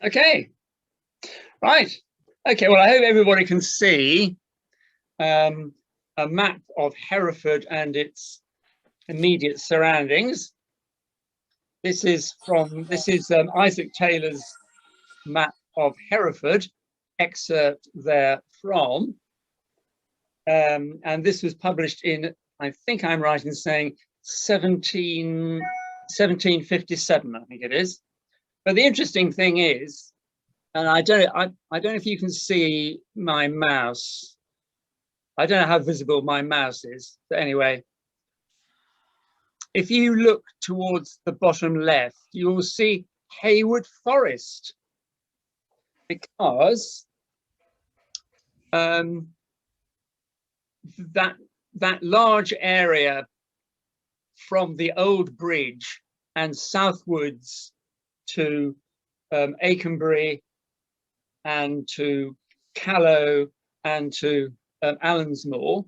Okay, right. Okay, well, I hope everybody can see a map of Hereford and its immediate surroundings. This is Isaac Taylor's map of Hereford, excerpt there from. And this was published in, I think I'm right in saying 1757, I think it is. But the interesting thing is, and I don't know if you can see my mouse. I don't know how visible my mouse is, but anyway, if you look towards the bottom left, you will see Haywood Forest, because that large area from the old bridge and southwards to Aikenbury and to Callow and to Allensmore,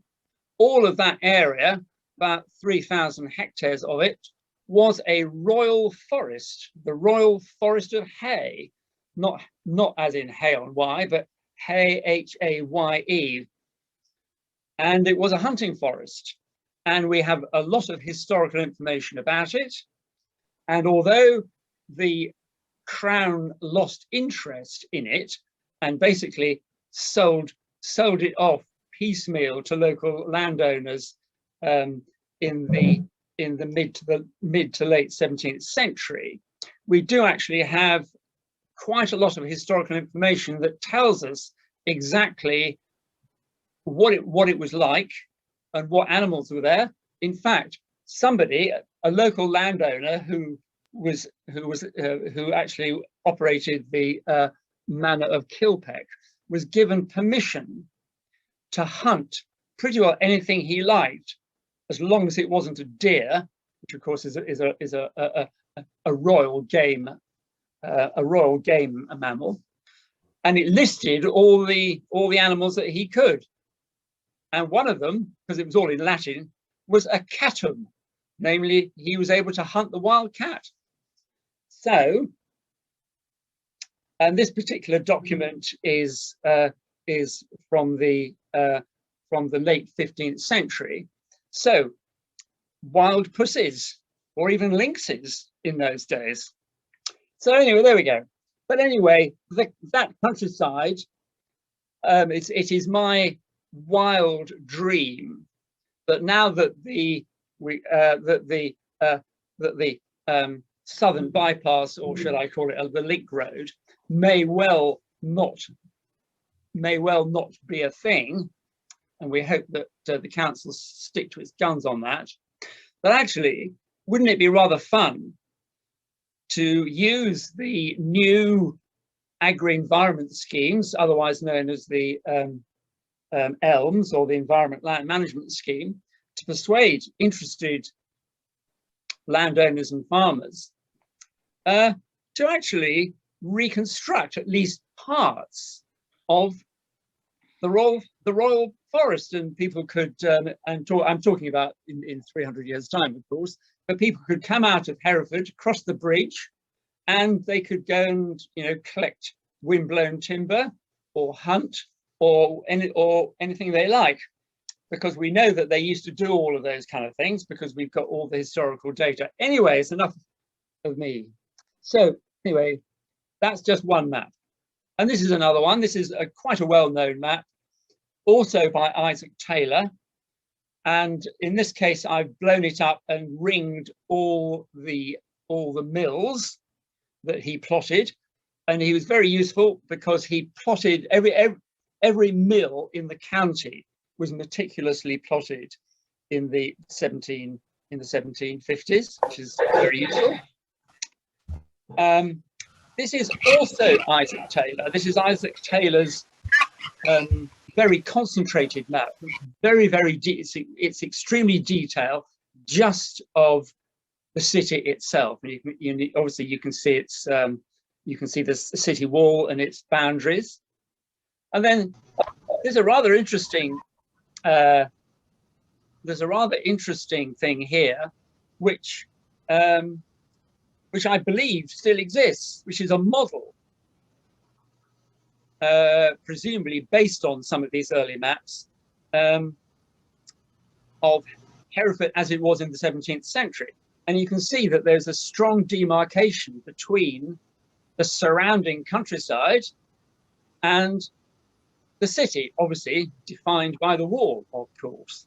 all of that area, about 3,000 hectares of it, was a royal forest, the Royal Forest of Hay, not as in hay on Y, but Hay, H-A-Y-E. And it was a hunting forest. And we have a lot of historical information about it. And although the Crown lost interest in it and basically sold it off piecemeal to local landowners in the mid to late 17th century, we do actually have quite a lot of historical information that tells us exactly what it was like and what animals were there. In fact, somebody, a local landowner who actually operated the manor of Kilpeck, was given permission to hunt pretty well anything he liked, as long as it wasn't a deer, which of course is a royal game mammal, and it listed all the animals that he could. And one of them, because it was all in Latin, was a catum, namely he was able to hunt the wild cat. So, and this particular document is from the late 15th century. So, wild pussies or even lynxes in those days. So anyway, there we go. But anyway, that countryside, it is my wild dream that now that the southern bypass, or should I call it the link road, may well not be a thing, and we hope that the council stick to its guns on that. But actually, wouldn't it be rather fun to use the new agri-environment schemes, otherwise known as the ELMS, or the Environment Land Management Scheme, to persuade interested landowners and farmers to actually reconstruct at least parts of the royal forest, and people could I'm talking about in 300 years time, of course, but people could come out of Hereford, cross the bridge, and they could go and collect windblown timber or hunt or anything they like, because we know that they used to do all of those kind of things, because we've got all the historical data. Anyway, it's enough of me. So anyway, that's just one map. And this is another one. This is quite a well-known map, also by Isaac Taylor. And in this case, I've blown it up and ringed all the mills that he plotted. And he was very useful because he plotted every mill in the county was meticulously plotted in the 1750s, which is very useful. This is also Isaac Taylor. This is Isaac Taylor's very concentrated map. It's extremely detailed, just of the city itself. And obviously you can see you can see the city wall and its boundaries. And then there's a rather interesting thing here, which I believe still exists, which is a model presumably based on some of these early maps of Hereford as it was in the 17th century. And you can see that there's a strong demarcation between the surrounding countryside and the city, obviously defined by the wall, of course.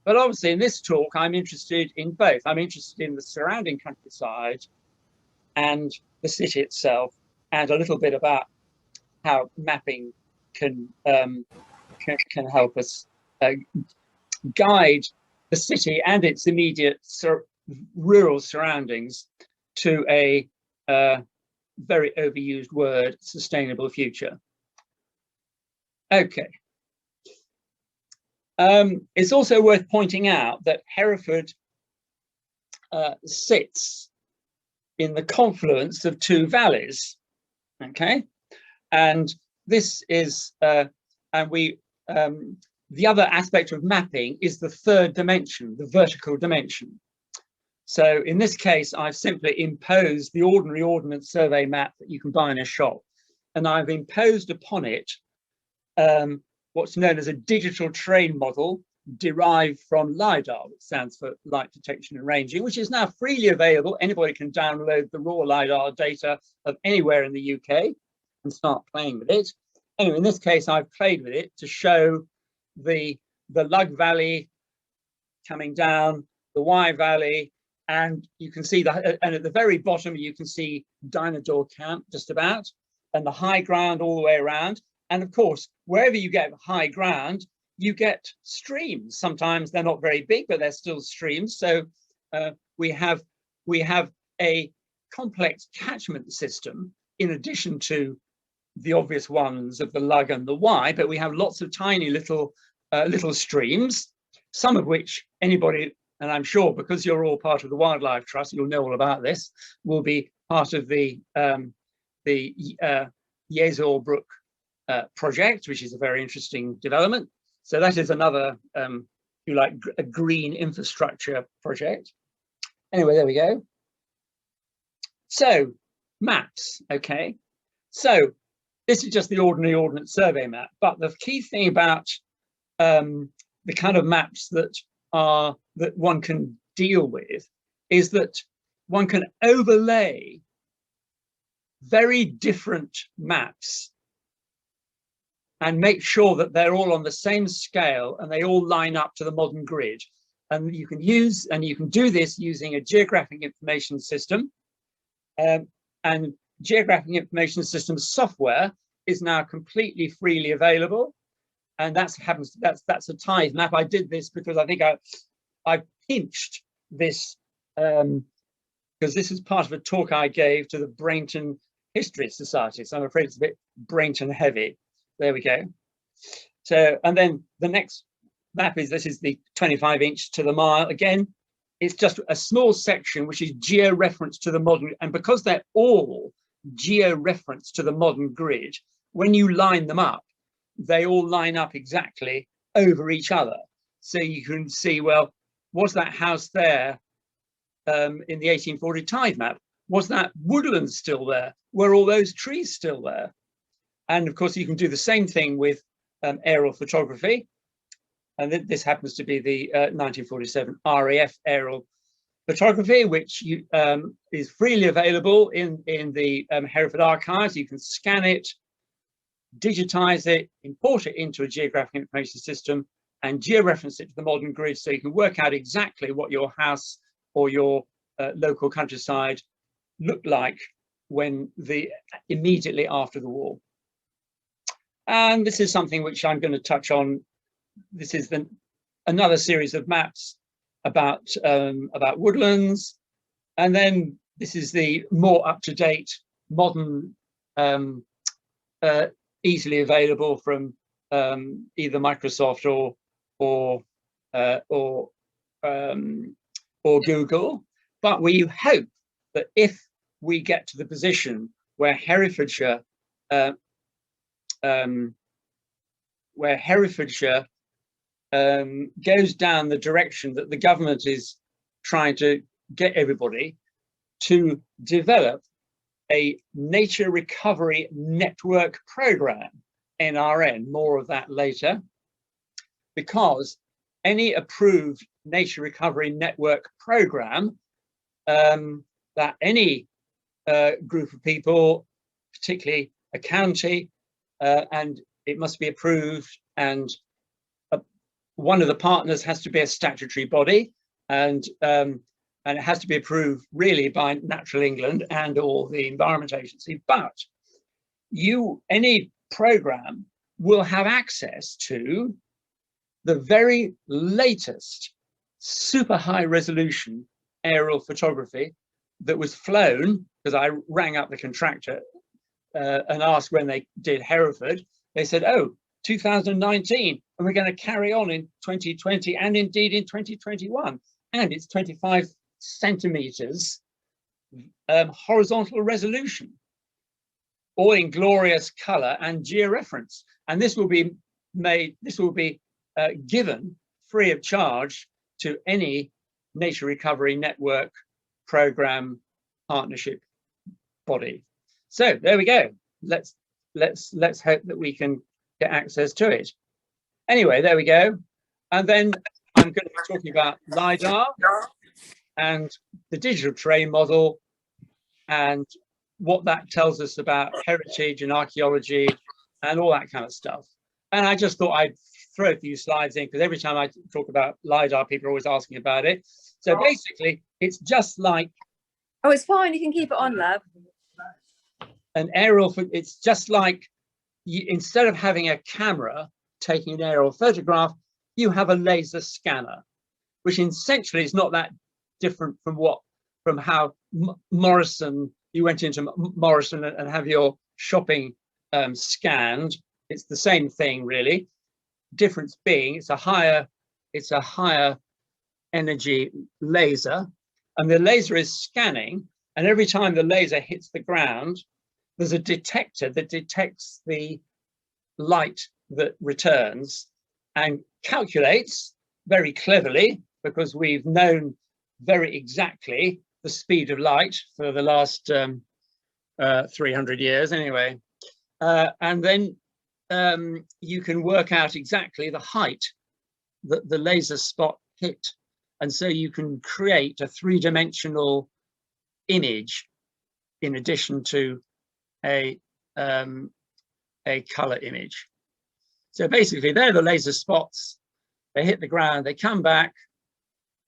But obviously in this talk, I'm interested in both. I'm interested in the surrounding countryside and the city itself, and a little bit about how mapping can help us guide the city and its immediate rural surroundings to a very overused word, sustainable future. Okay. It's also worth pointing out that Hereford sits in the confluence of two valleys. Okay, and this is the other aspect of mapping is the third dimension, the vertical dimension. So in this case, I've simply imposed the ordinary Ordnance Survey map that you can buy in a shop, and I've imposed upon it what's known as a digital terrain model derived from LiDAR, which stands for light detection and ranging, which is now freely available. Anybody can download the raw LiDAR data of anywhere in the UK and start playing with it. Anyway, in this case, I've played with it to show the Lug Valley coming down, the Wye Valley, and you can see that, and at the very bottom, you can see Dynador Camp just about, and the high ground all the way around. And of course, wherever you get high ground, you get streams. Sometimes they're not very big, but they're still streams. So we have a complex catchment system in addition to the obvious ones of the Lug and the Wye, but we have lots of tiny little streams, some of which anybody, and I'm sure because you're all part of the Wildlife Trust, you'll know all about this, will be part of the Yazor Brook project, which is a very interesting development. So that is another, if you like, a green infrastructure project. Anyway, there we go. So maps, okay. So this is just the ordinary Ordnance Survey map, but the key thing about the kind of maps that one can deal with is that one can overlay very different maps and make sure that they're all on the same scale and they all line up to the modern grid. And you can do this using a geographic information system, and geographic information system software is now completely freely available. And that's a tithe map. I did this because I think I pinched this because this is part of a talk I gave to the Brainton History Society. So I'm afraid it's a bit Brainton heavy. There we go. So, and then the next map is, this is the 25-inch to the mile. Again, it's just a small section which is geo-referenced to the modern, and because they're all geo-referenced to the modern grid, when you line them up, they all line up exactly over each other. So you can see, well, was that house there in the 1840 tithe map? Was that woodland still there? Were all those trees still there? And of course, you can do the same thing with aerial photography. And this happens to be the 1947 RAF aerial photography, which is freely available in the Hereford archives. You can scan it, digitize it, import it into a geographic information system, and georeference it to the modern grid, so you can work out exactly what your house or your local countryside looked like when immediately after the war. And this is something which I'm going to touch on. This is another series of maps about woodlands, and then this is the more up-to-date, modern, easily available from either Microsoft or Google. But we hope that if we get to the position where Herefordshire goes down the direction that the government is trying to get everybody to develop a Nature Recovery Network Program, NRN, more of that later, because any approved Nature Recovery Network program that any group of people, particularly a county, and it must be approved, and one of the partners has to be a statutory body, and it has to be approved really by Natural England and or the Environment Agency. But any program will have access to the very latest super high resolution aerial photography that was flown, because I rang up the contractor and asked when they did Hereford. They said, oh, 2019, and we're going to carry on in 2020 and indeed in 2021. And it's 25 centimeters horizontal resolution, all in glorious color and georeference. And this will be given free of charge to any Nature Recovery Network program partnership body. So there we go. Let's hope that we can get access to it. Anyway, there we go. And then I'm going to be talking about LiDAR and the digital terrain model and what that tells us about heritage and archaeology and all that kind of stuff. And I just thought I'd throw a few slides in, because every time I talk about LiDAR, people are always asking about it. So basically, it's just like... Oh, it's fine. You can keep it on, love. An aerial, it's just like instead of having a camera taking an aerial photograph, you have a laser scanner, which essentially is not that different from how Morrison, you went into Morrison and have your shopping scanned. It's the same thing, really. Difference being it's a higher energy laser, and the laser is scanning, and every time the laser hits the ground, there's a detector that detects the light that returns and calculates very cleverly, because we've known very exactly the speed of light for the last 300 years anyway. And then you can work out exactly the height that the laser spot hit. And so you can create a three-dimensional image in addition to a color image. So basically, they're the laser spots. They hit the ground, they come back,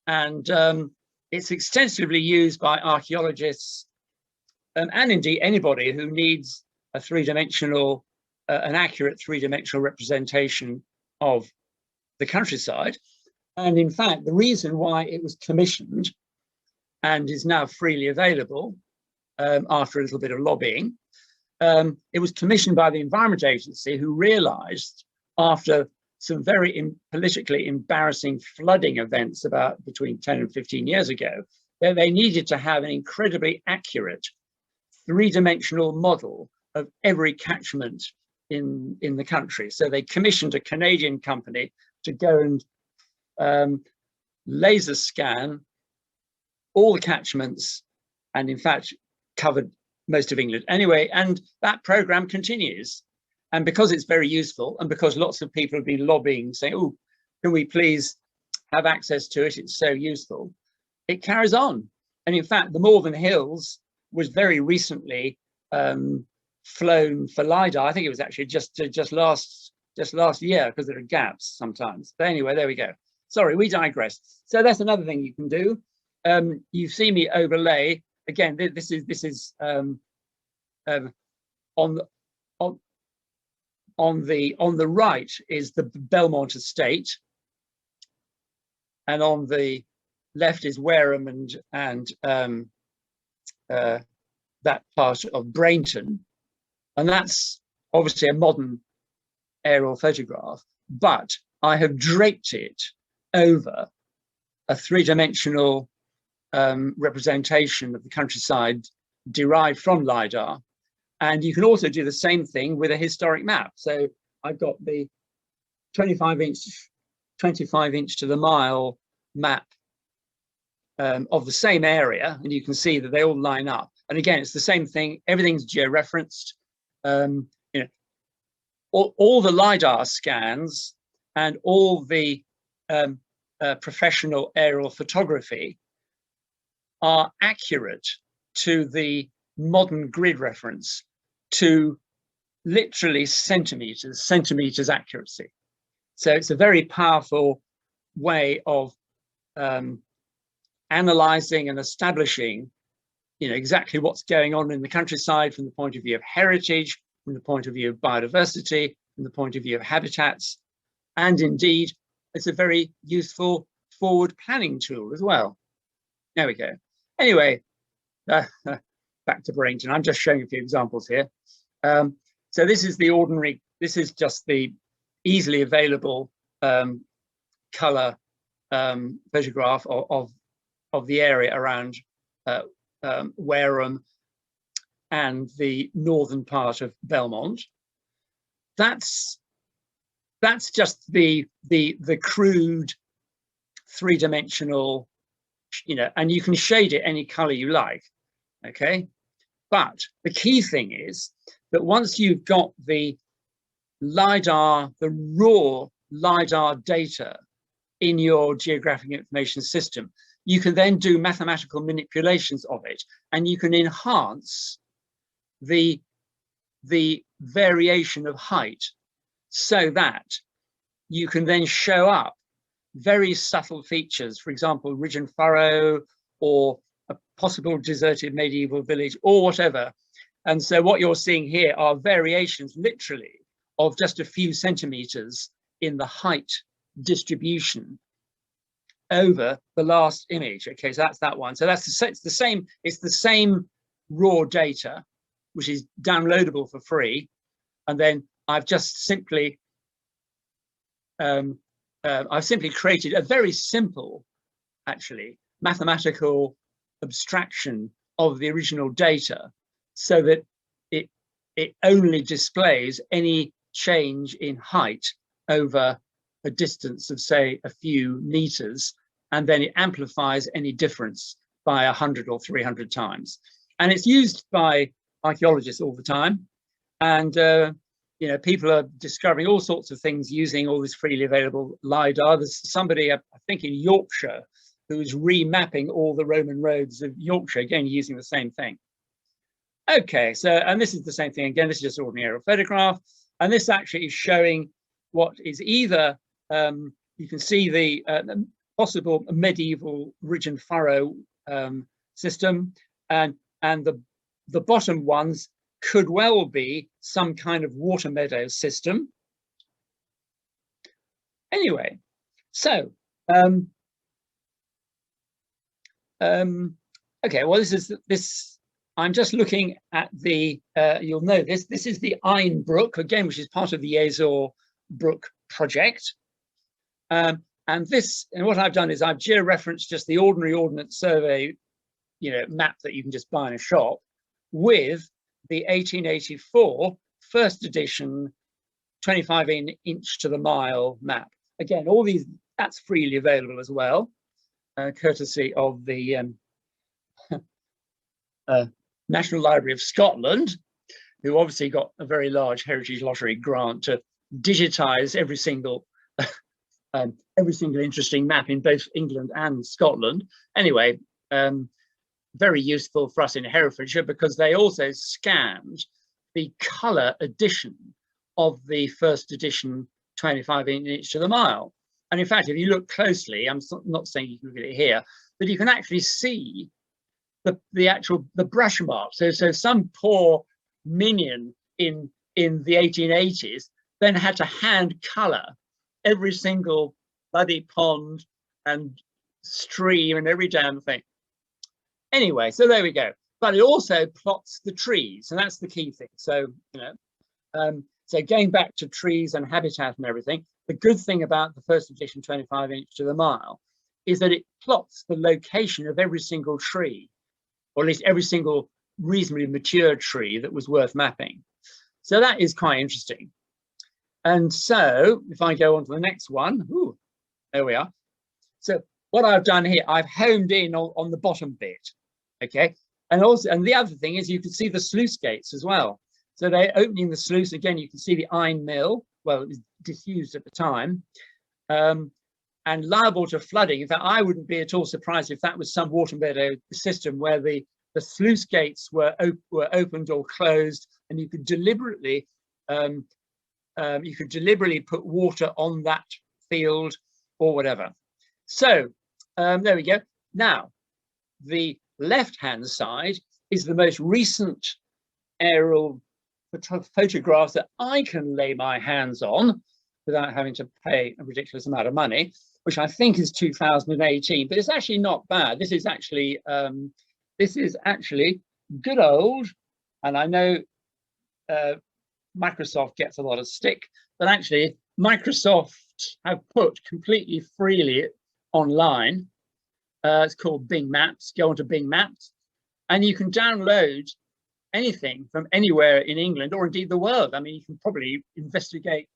and it's extensively used by archaeologists and indeed anybody who needs a three-dimensional, an accurate three-dimensional representation of the countryside. And in fact, the reason why it was commissioned and is now freely available after a little bit of lobbying, it was commissioned by the Environment Agency, who realized after some very politically embarrassing flooding events about between 10 and 15 years ago, that they needed to have an incredibly accurate three-dimensional model of every catchment in the country. So they commissioned a Canadian company to go and laser scan all the catchments, and in fact covered most of England anyway. And that program continues, and because it's very useful, and because lots of people have been lobbying saying, oh, can we please have access to it, it's so useful, it carries on. And in fact, the Malvern Hills was very recently flown for LiDAR. I think it was actually just last year, because there are gaps sometimes. But anyway, there we go. Sorry, we digress. So that's another thing you can do. You see me overlay again. This is on the right is the Belmont estate, and on the left is Wareham and that part of Brainton, and that's obviously a modern aerial photograph, but I have draped it over a three-dimensional representation of the countryside derived from LiDAR. And you can also do the same thing with a historic map. So I've got the 25 inch to the mile map of the same area, and you can see that they all line up. And again, it's the same thing. Everything's georeferenced. You know, all the LiDAR scans and all the professional aerial photography are accurate to the modern grid reference to literally centimeters accuracy. So it's a very powerful way of analyzing and establishing, you know, exactly what's going on in the countryside from the point of view of heritage, from the point of view of biodiversity, from the point of view of habitats, and indeed it's a very useful forward planning tool as well. There we go. Anyway, back to Barrington. I'm just showing a few examples here. So this is the ordinary, this is just the easily available color photograph of the area around Wareham and the northern part of Belmont. That's just the crude three-dimensional, you know, and you can shade it any color you like, okay? But the key thing is that once you've got the LiDAR, the raw LiDAR data in your geographic information system, you can then do mathematical manipulations of it, and you can enhance the variation of height so that you can then show up very subtle features, for example, ridge and furrow, or a possible deserted medieval village, or whatever. And so what you're seeing here are variations literally of just a few centimeters in the height distribution over the last image. Okay, so that's that one. So it's the same raw data, which is downloadable for free. And then I've just simply created a very simple, actually, mathematical abstraction of the original data, so that it only displays any change in height over a distance of, say, a few meters, and then it amplifies any difference by 100 or 300 times. And it's used by archaeologists all the time. And you know, people are discovering all sorts of things using all this freely available LiDAR. There's somebody, I think in Yorkshire, who's remapping all the Roman roads of Yorkshire, again, using the same thing. Okay, so, and this is the same thing. Again, this is just an ordinary aerial photograph. And this actually is showing what is either, you can see the possible medieval ridge and furrow system, and the bottom ones could well be some kind of water meadow system. Anyway, so okay, well, this I'm just looking at the you'll know this is the Ain Brook, again, which is part of the Azor Brook project. And what I've done is I've georeferenced just the ordinary Ordnance Survey, you know, map that you can just buy in a shop, with the 1884 first edition 25-inch to the mile map. Again, all these, that's freely available as well, courtesy of the National Library of Scotland, who obviously got a very large Heritage Lottery grant to digitize every single interesting map in both England and Scotland. Anyway, very useful for us in Herefordshire, because they also scanned the colour edition of the first edition 25-inch to the mile. And in fact, if you look closely, I'm not saying you can look at it here, but you can actually see the brush mark. So some poor minion in the 1880s then had to hand colour every single bloody pond and stream and every damn thing. Anyway, so there we go. But it also plots the trees, and that's the key thing. So, you know, so going back to trees and habitat and everything, the good thing about the first edition 25-inch to the mile is that it plots the location of every single tree, or at least every single reasonably mature tree that was worth mapping. So that is quite interesting. And so if I go on to the next one, ooh, there we are. So what I've done here, I've homed in on the bottom bit, okay? and the other thing is you can see the sluice gates as well. So they're opening the sluice again. You can see the iron mill. Well, it was disused at the time, and liable to flooding. In fact, I wouldn't be at all surprised if that was some water meadow system where the sluice gates were opened or closed, and you could deliberately put water on that field or whatever. So there we go. Now, the left-hand side is the most recent aerial photographs that I can lay my hands on without having to pay a ridiculous amount of money, which I think is 2018, but it's actually not bad. This is actually good old, and I know Microsoft gets a lot of stick, but actually Microsoft have put completely freely online. It's called Bing Maps. Go onto Bing Maps, and you can download anything from anywhere in England or indeed the world. I mean, you can probably investigate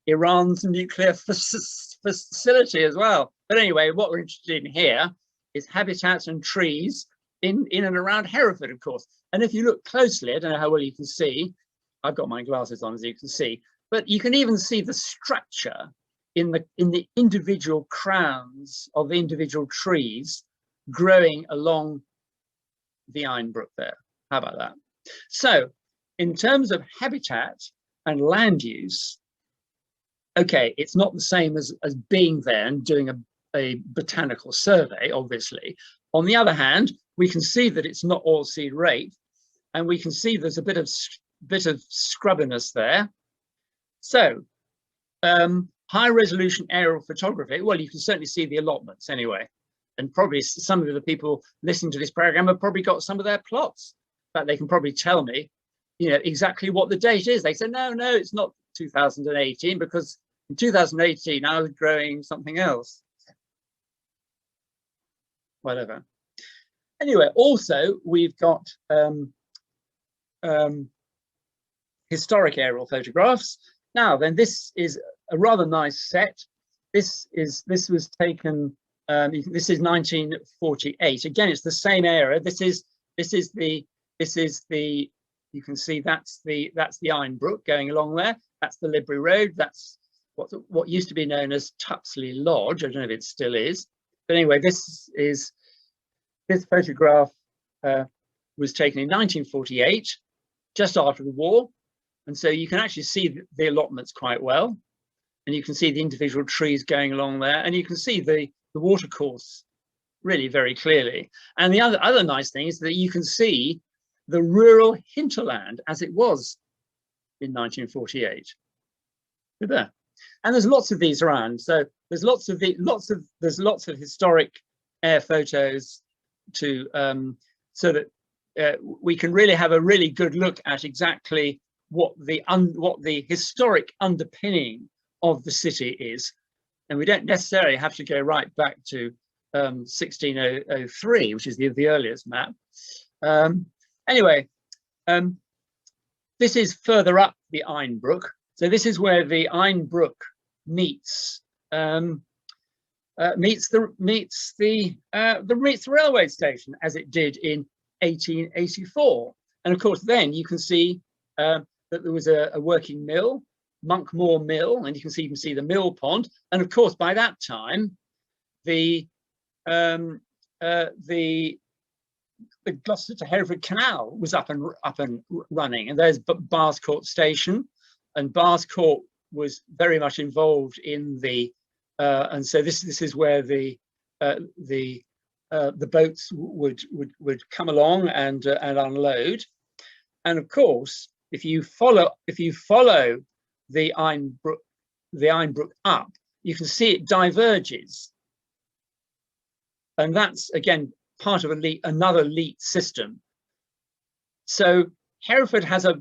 Iran's nuclear facility as well. But anyway, what we're interested in here is habitats and trees in and around Hereford, of course. And if you look closely, I don't know how well you can see, I've got my glasses on, as you can see, but you can even see the structure in the individual crowns of the individual trees growing along the Ironbrook there. How about that? So in terms of habitat and land use, okay, it's not the same as being there and doing a botanical survey, obviously. On the other hand, we can see that it's not oilseed rape, and we can see there's a bit of scrubbiness there. So high resolution aerial photography, well, you can certainly see the allotments anyway. And probably some of the people listening to this program have probably got some of their plots. In fact, they can probably tell me, you know, exactly what the date is. They say, no, it's not 2018, because in 2018, I was growing something else. Whatever. Anyway, also, we've got historic aerial photographs. Now, then, this is a rather nice set. This was taken. This is 1948. Again, it's the same era. This is the. You can see that's the Ironbrook going along there. That's the Libbury Road. That's what used to be known as Tupsley Lodge. I don't know if it still is, but anyway, this photograph was taken in 1948, just after the war, and so you can actually see the allotments quite well, and you can see the individual trees going along there, and you can see the watercourse really very clearly. And the other nice thing is that you can see the rural hinterland as it was in 1948. There. And there's lots of these around. So there's lots of historic air photos to so that we can really have a really good look at exactly what the historic underpinning of the city is. And we don't necessarily have to go right back to 1603, which is the earliest map. Anyway, this is further up the Ironbrook. So this is where the Ironbrook meets the railway station, as it did in 1884. And of course, then you can see that there was a working mill, Monkmoor Mill, and you can see the mill pond. And of course, by that time, the Gloucester to Hereford Canal was up and running, and there's Bars Court Station, and Bars Court was very much involved in the and so this is where the boats would come along and unload. And of course, if you follow the Ironbrook up, you can see it diverges, and that's again part of another leat system. So Hereford has a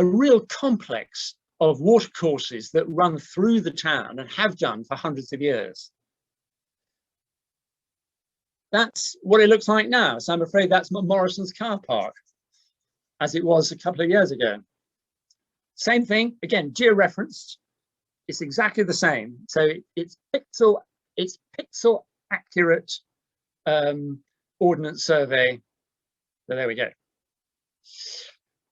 real complex of watercourses that run through the town and have done for hundreds of years. That's what it looks like now. So I'm afraid that's Morrison's car park, as it was a couple of years ago. Same thing, again, geo-referenced. It's exactly the same. So it's pixel accurate Ordnance Survey. So there we go.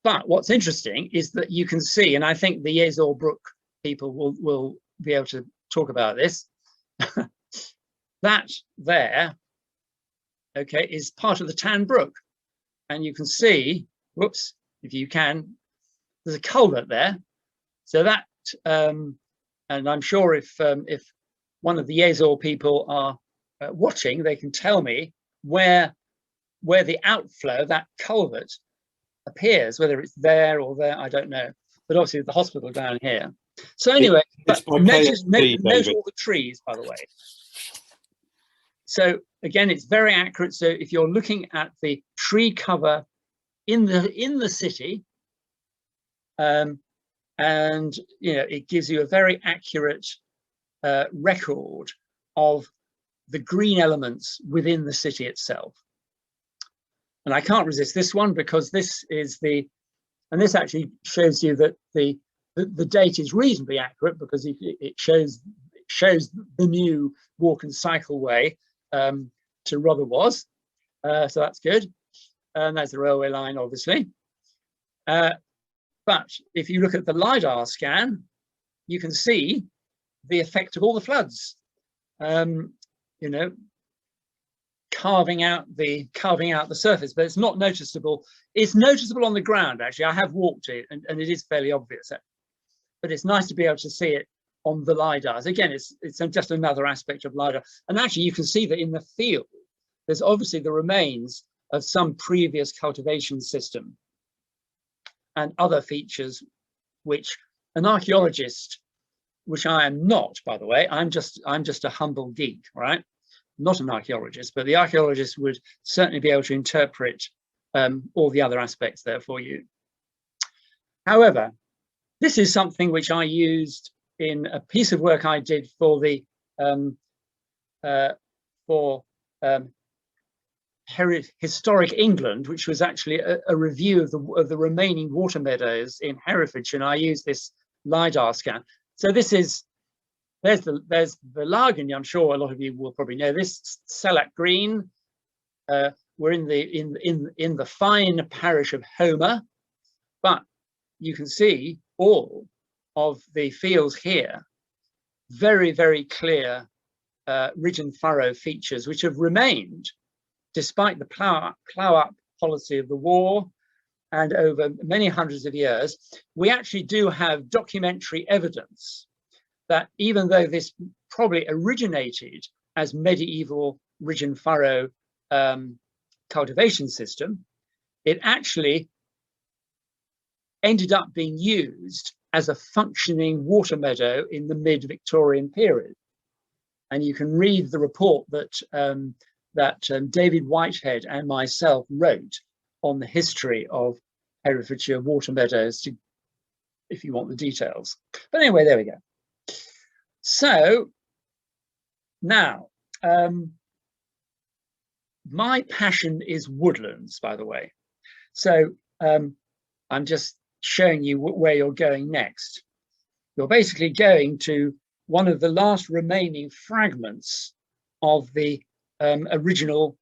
But what's interesting is that you can see, and I think the Yazor Brook people will be able to talk about this, that there, okay, is part of the Tan Brook. And you can see, whoops, if you can, there's a culvert there. So that, and I'm sure if one of the Yazor people are watching, they can tell me where the outflow of that culvert appears, whether it's there or there, I don't know. But obviously the hospital down here. So anyway, notice all the trees, by the way. So again, it's very accurate. So if you're looking at the tree cover in the city, and it gives you a very accurate record of the green elements within the city itself. And I can't resist this one, because this is and this actually shows you that the date is reasonably accurate, because it shows the new walk and cycleway to Rotherwas. So that's good. And there's the railway line, obviously. But if you look at the LiDAR scan, you can see the effect of all the floods. Carving out the surface, but it's not noticeable. It's noticeable on the ground, actually. I have walked it, and it is fairly obvious. But it's nice to be able to see it on the LiDARs. Again, it's just another aspect of LiDAR. And actually, you can see that in the field, there's obviously the remains of some previous cultivation system and other features which an archaeologist, which I am not, by the way, I'm just a humble geek, right? Not an archaeologist, but the archaeologist would certainly be able to interpret all the other aspects there for you. However, this is something which I used in a piece of work I did for the Historic England, which was actually a review of the remaining water meadows in Herefordshire, and I used this LiDAR scan. So this is there's the Lagan. I'm sure a lot of you will probably know this. Sellat Green. We're in the fine parish of Homer, but you can see all of the fields here. Very, very clear ridge and furrow features, which have remained despite the plough up policy of the war, and over many hundreds of years. We actually do have documentary evidence that even though this probably originated as medieval ridge and furrow cultivation system, it actually ended up being used as a functioning water meadow in the mid-Victorian period. And you can read the report that David Whitehead and myself wrote on the history of Herefordshire water meadows, if you want the details. But anyway, there we go. So now, my passion is woodlands, by the way. So I'm just showing you where you're going next. You're basically going to one of the last remaining fragments of the original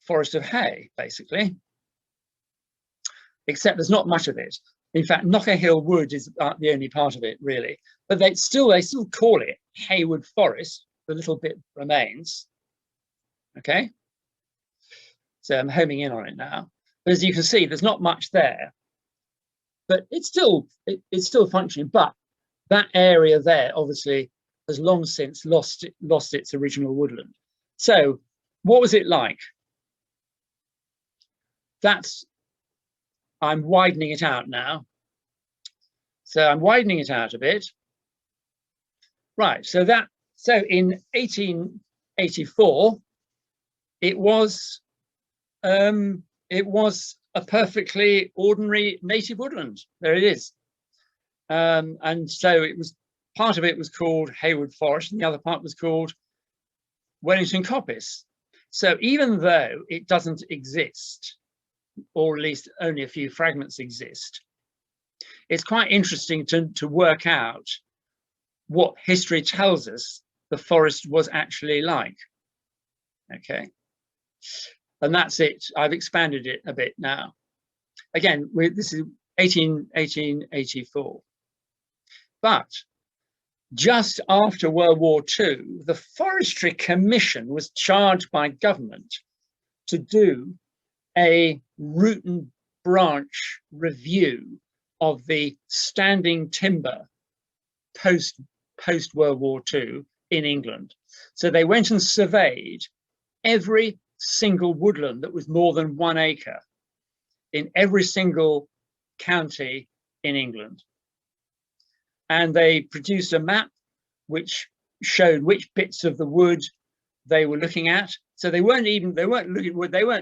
forest of hay, basically, except there's not much of it. In fact, Knocker Hill Wood is the only part of it, really, but they still call it Haywood Forest. The little bit remains. Okay, so I'm homing in on it now. But as you can see, there's not much there, but it's still functioning. But that area there obviously has long since lost its original woodland. So what was it like? I'm widening it out now. So I'm widening it out a bit. Right, so in 1884, it was a perfectly ordinary native woodland. There it is. And so part of it was called Haywood Forest, and the other part was called Wellington Coppice. So even though it doesn't exist, or at least only a few fragments exist, it's quite interesting to work out what history tells us the forest was actually like. Okay, And that's it. I've expanded it a bit now. Again, this is 1884. But just after World War II, the Forestry Commission was charged by government to do a root and branch review of the standing timber post World War II in England. So they went and surveyed every single woodland that was more than 1 acre in every single county in England. And they produced a map which showed which bits of the wood they were looking at. So they weren't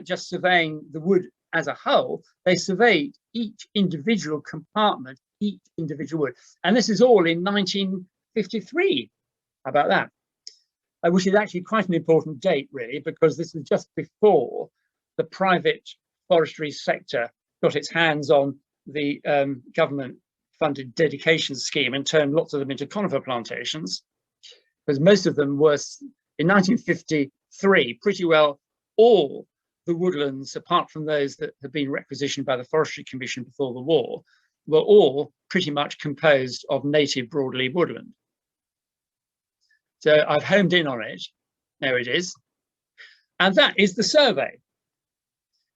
just surveying the wood as a whole, they surveyed each individual compartment, each individual wood. And this is all in 1953. How about that? Which is actually quite an important date, really, because this was just before the private forestry sector got its hands on the government-funded dedication scheme and turned lots of them into conifer plantations, because most of them were, in 1953, pretty well all the woodlands, apart from those that had been requisitioned by the Forestry Commission before the war, were all pretty much composed of native broadleaf woodland. So I've homed in on it. There it is. And that is the survey.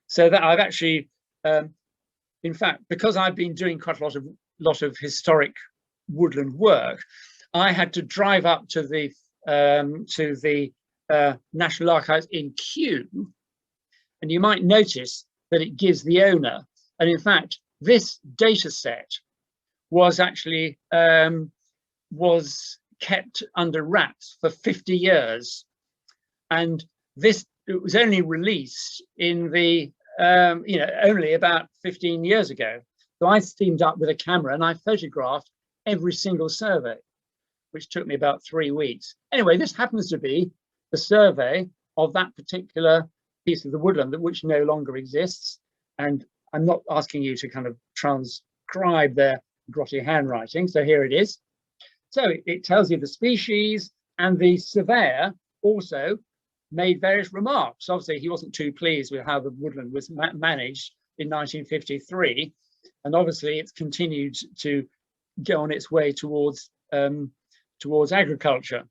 So that I've actually, in fact, because I've been doing quite a lot of historic woodland work, I had to drive up to the National Archives in Kew, and you might notice that it gives the owner. And in fact, this data set was actually was kept under wraps for 50 years, and it was only released in the only about 15 years ago. So I steamed up with a camera and I photographed every single survey, which took me about 3 weeks. Anyway, this happens to be the survey of that particular piece of the woodland, which no longer exists. And I'm not asking you to kind of transcribe their grotty handwriting. So here it is. So it tells you the species, and the surveyor also made various remarks. Obviously, he wasn't too pleased with how the woodland was managed in 1953. And obviously, it's continued to go on its way towards agriculture.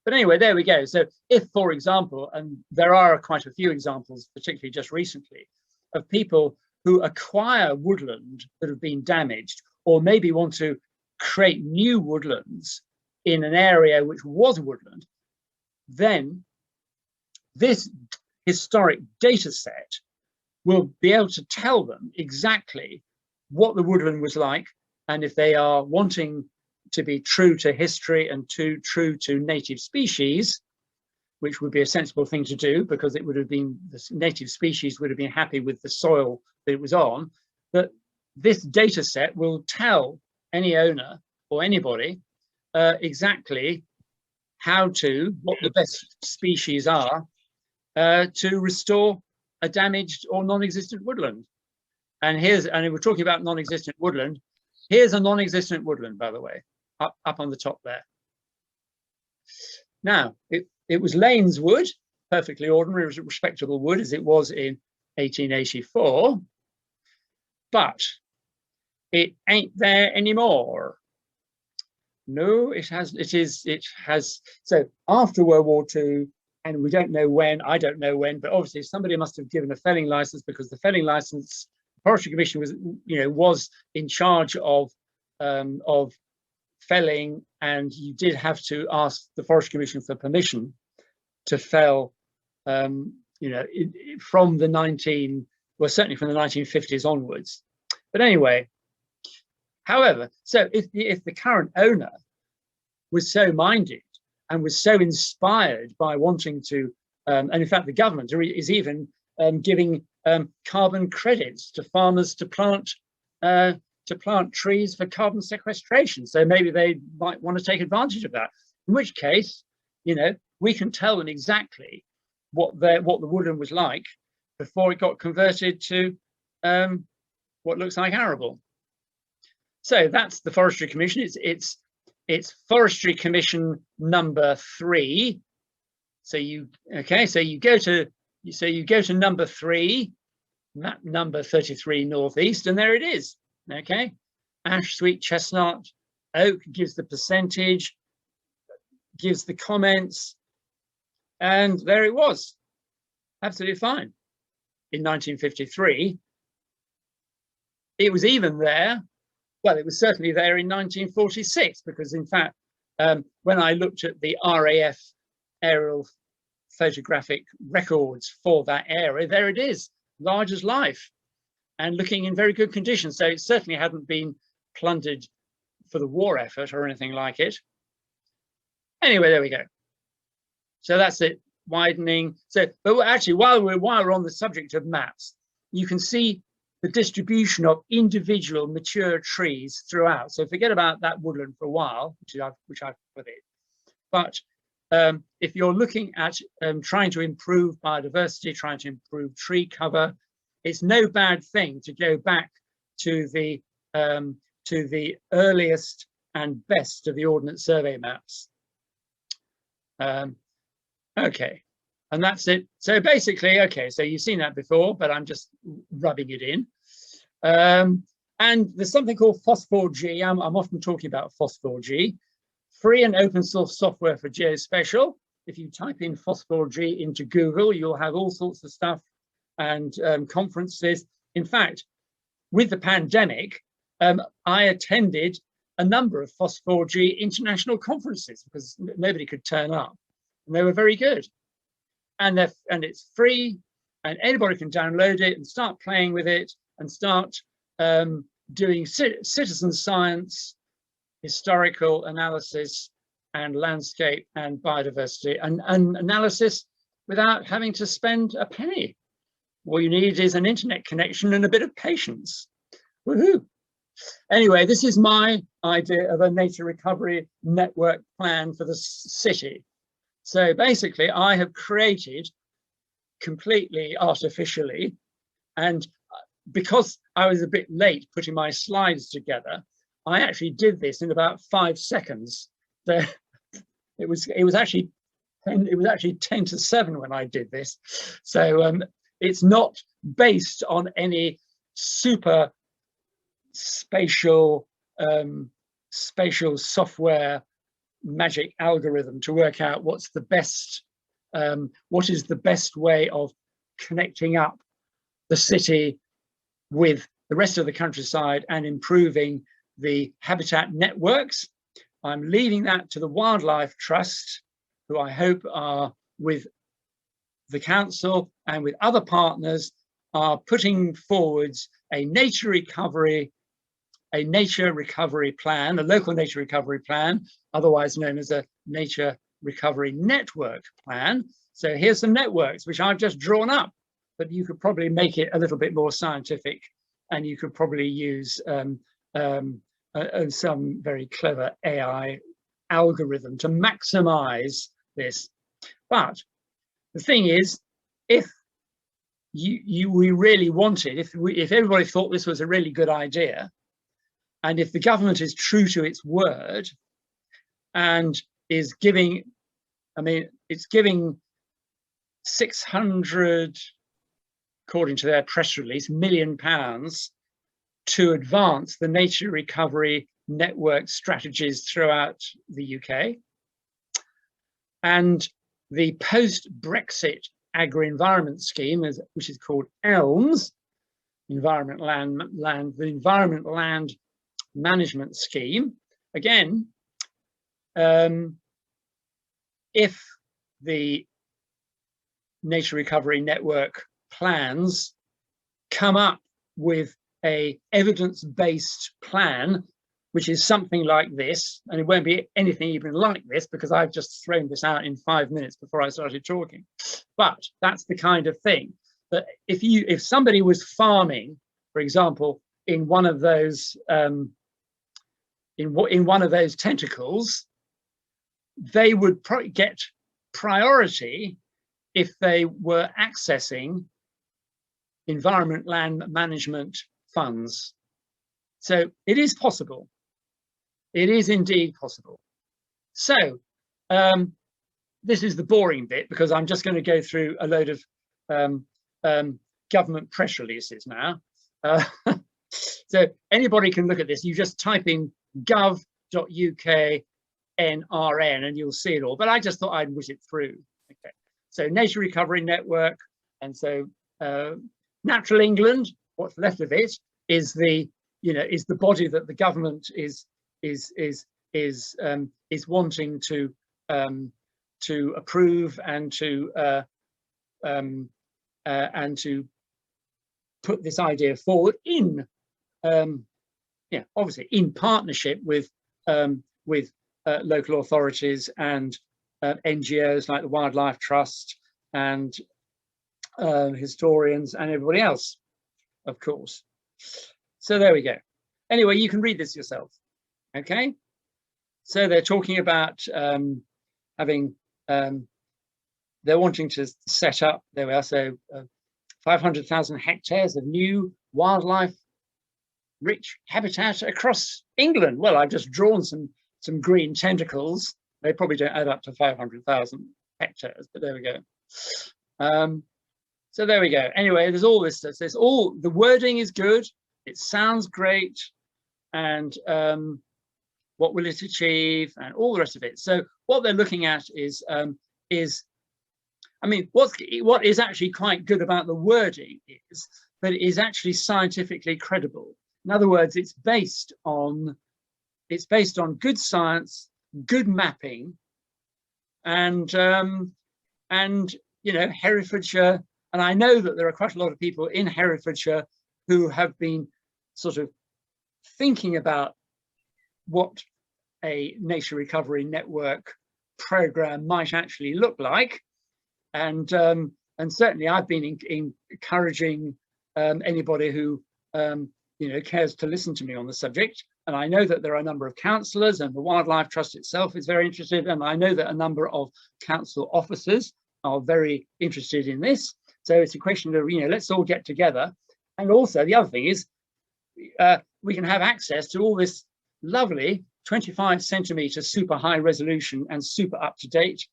But anyway, there we go. So if, for example, and there are quite a few examples, particularly just recently, of people who acquire woodland that have been damaged, or maybe want to create new woodlands in an area which was woodland, then this historic data set will be able to tell them exactly what the woodland was like, and if they are wanting to be true to history and true to native species, which would be a sensible thing to do, because it would have been, the native species would have been happy with the soil that it was on, that this data set will tell any owner or anybody exactly what the best species are to restore a damaged or non-existent woodland. And we're talking about non-existent woodland. Here's a non-existent woodland, by the way, up on the top there. Now, it was Lane's wood, perfectly ordinary, it was a respectable wood as it was in 1884, but it ain't there anymore. No, it has. So after World War II, and we don't know when, I don't know when, but obviously somebody must have given a felling license, because the felling license, the Forestry Commission was in charge of felling, and you did have to ask the Forestry Commission for permission to fell, from the certainly from the 1950s onwards. But anyway, however, so if the current owner was so minded and was so inspired by wanting to, and in fact the government is even giving carbon credits to farmers to plant trees for carbon sequestration, so maybe they might want to take advantage of that. In which case, we can tell them exactly what the woodland was like before it got converted to what looks like arable. So that's the Forestry Commission. It's Forestry Commission number 3. So you go to So you go to number 3, map number 33 northeast, and there it is. Okay, ash, sweet, chestnut, oak gives the percentage, gives the comments, and there it was. Absolutely fine. In 1953, it was even there. Well, it was certainly there in 1946, because in fact, when I looked at the RAF aerial photographic records for that area, there it is, large as life and looking in very good condition. So it certainly hadn't been plundered for the war effort or anything like it. Anyway, there we go. So that's it, widening. So, but actually, while we're on the subject of maps, you can see the distribution of individual mature trees throughout. So forget about that woodland for a while, which I've put it. But if you're looking at trying to improve biodiversity, trying to improve tree cover, it's no bad thing to go back to the earliest and best of the Ordnance Survey maps. Okay, and that's it. So basically, okay, so you've seen that before, but I'm just rubbing it in. And there's something called Phos4G. I'm often talking about Phos4G, free and open source software for geospatial. If you type in Phos4G into Google, you'll have all sorts of stuff and conferences. In fact, with the pandemic, I attended a number of Phos4G international conferences because nobody could turn up, and they were very good. And it's free, and anybody can download it and start playing with it and start doing citizen science, historical analysis, and landscape and biodiversity and analysis without having to spend a penny. All you need is an internet connection and a bit of patience. Woohoo! Anyway, this is my idea of a nature recovery network plan for the city. So basically, I have created completely artificially, and because I was a bit late putting my slides together, I actually did this in about 5 seconds. So it was actually 10 to 7 when I did this. So it's not based on any super spatial software magic algorithm to work out what is the best way of connecting up the city with the rest of the countryside and improving the habitat networks. I'm leaving that to the Wildlife Trust, who I hope are with the council and with other partners are putting forwards a nature recovery plan, a local nature recovery plan, otherwise known as a nature recovery network plan. So here's some networks which I've just drawn up, but you could probably make it a little bit more scientific, and you could probably use some very clever AI algorithm to maximize this. But the thing is, if we really wanted, if everybody thought this was a really good idea, and if the government is true to its word and is giving, I mean, it's giving 600, according to their press release, £1 million to advance the nature recovery network strategies throughout the UK. And the post-Brexit agri-environment scheme, which is called ELMS, the Environment Land Management Scheme. Again, if the nature recovery network plans come up with a evidence-based plan, which is something like this, and it won't be anything even like this because I've just thrown this out in 5 minutes before I started talking. But that's the kind of thing that if somebody was farming, for example, in one of those in one of those tentacles, they would get priority if they were accessing environment land management funds. So it is possible. It is indeed possible. So this is the boring bit because I'm just going to go through a load of government press releases now. So anybody can look at this. You just type in gov.uk NRN and you'll see it all. But I just thought I'd whiz it through. Okay. So Nature Recovery Network, and so Natural England. What's left of it is the body that the government is wanting to approve and to put this idea forward in obviously in partnership with local authorities and NGOs like the Wildlife Trust and historians and everybody else, of course. So there we go. Anyway, you can read this yourself. Okay. So they're talking about they're wanting to set up, there we are, so 500,000 hectares of new wildlife rich habitat across England. Well, I've just drawn some green tentacles. They probably don't add up to 500,000 hectares, but there we go. So there we go. Anyway, there's all this stuff. There's all, the wording is good. It sounds great. And what will it achieve and all the rest of it. So what they're looking at is I mean, what is actually quite good about the wording is that it is actually scientifically credible. In other words, it's based on good science, good mapping, and you know, Herefordshire. And I know that there are quite a lot of people in Herefordshire who have been sort of thinking about what a nature recovery network program might actually look like. And certainly I've been encouraging anybody who you know, cares to listen to me on the subject. And I know that there are a number of councillors, and the Wildlife Trust itself is very interested. And I know that a number of council officers are very interested in this. So it's a question of, you know, let's all get together. And also the other thing is we can have access to all this lovely 25-centimetre super high resolution and super up-to-date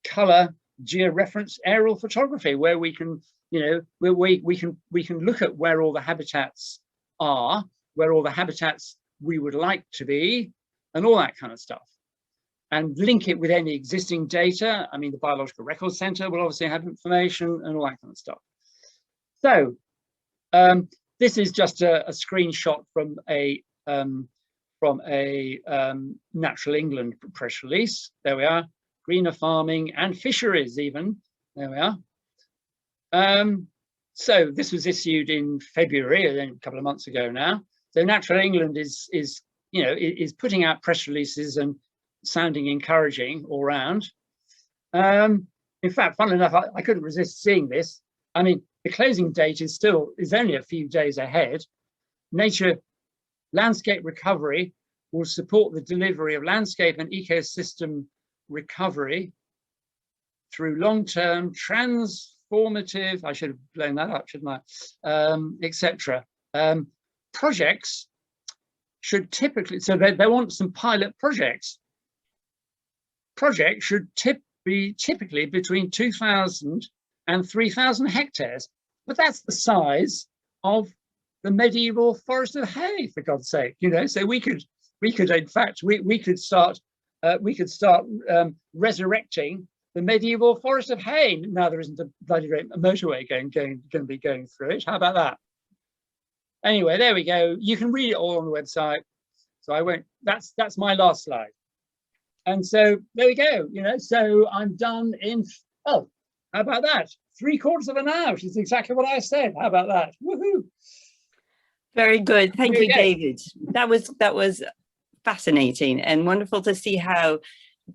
colour georeference aerial photography, where we can, you know, where we can look at where all the habitats are, where all the habitats we would like to be, and all that kind of stuff, and link it with any existing data. I mean, the Biological Records Centre will obviously have information and all that kind of stuff. So this is just a screenshot from a Natural England press release. There we are. Greener farming and fisheries even. There we are. So this was issued in February, a couple of months ago now. So Natural England is you know, is putting out press releases and sounding encouraging all round. In fact, funnily enough, I couldn't resist seeing this. I mean, the closing date is only a few days ahead. Nature landscape recovery will support the delivery of landscape and ecosystem recovery through long-term transformative, I should have blown that up, shouldn't I, etc. Projects should typically, so they want some pilot projects. Projects should be typically between 2,000 and 3,000 hectares, but that's the size of the medieval Forest of Hay, for God's sake, you know. So we could in fact we could start resurrecting the medieval Forest of Hay. Now there isn't a bloody great motorway going to be going through it. How about that? Anyway, there we go. You can read it all on the website. So I won't. That's my last slide. And so there we go. You know, so I'm done in. Oh, how about that? 3/4 of an hour, which is exactly what I said. How about that? Woohoo! Very good. Thank you, David. That was fascinating and wonderful to see how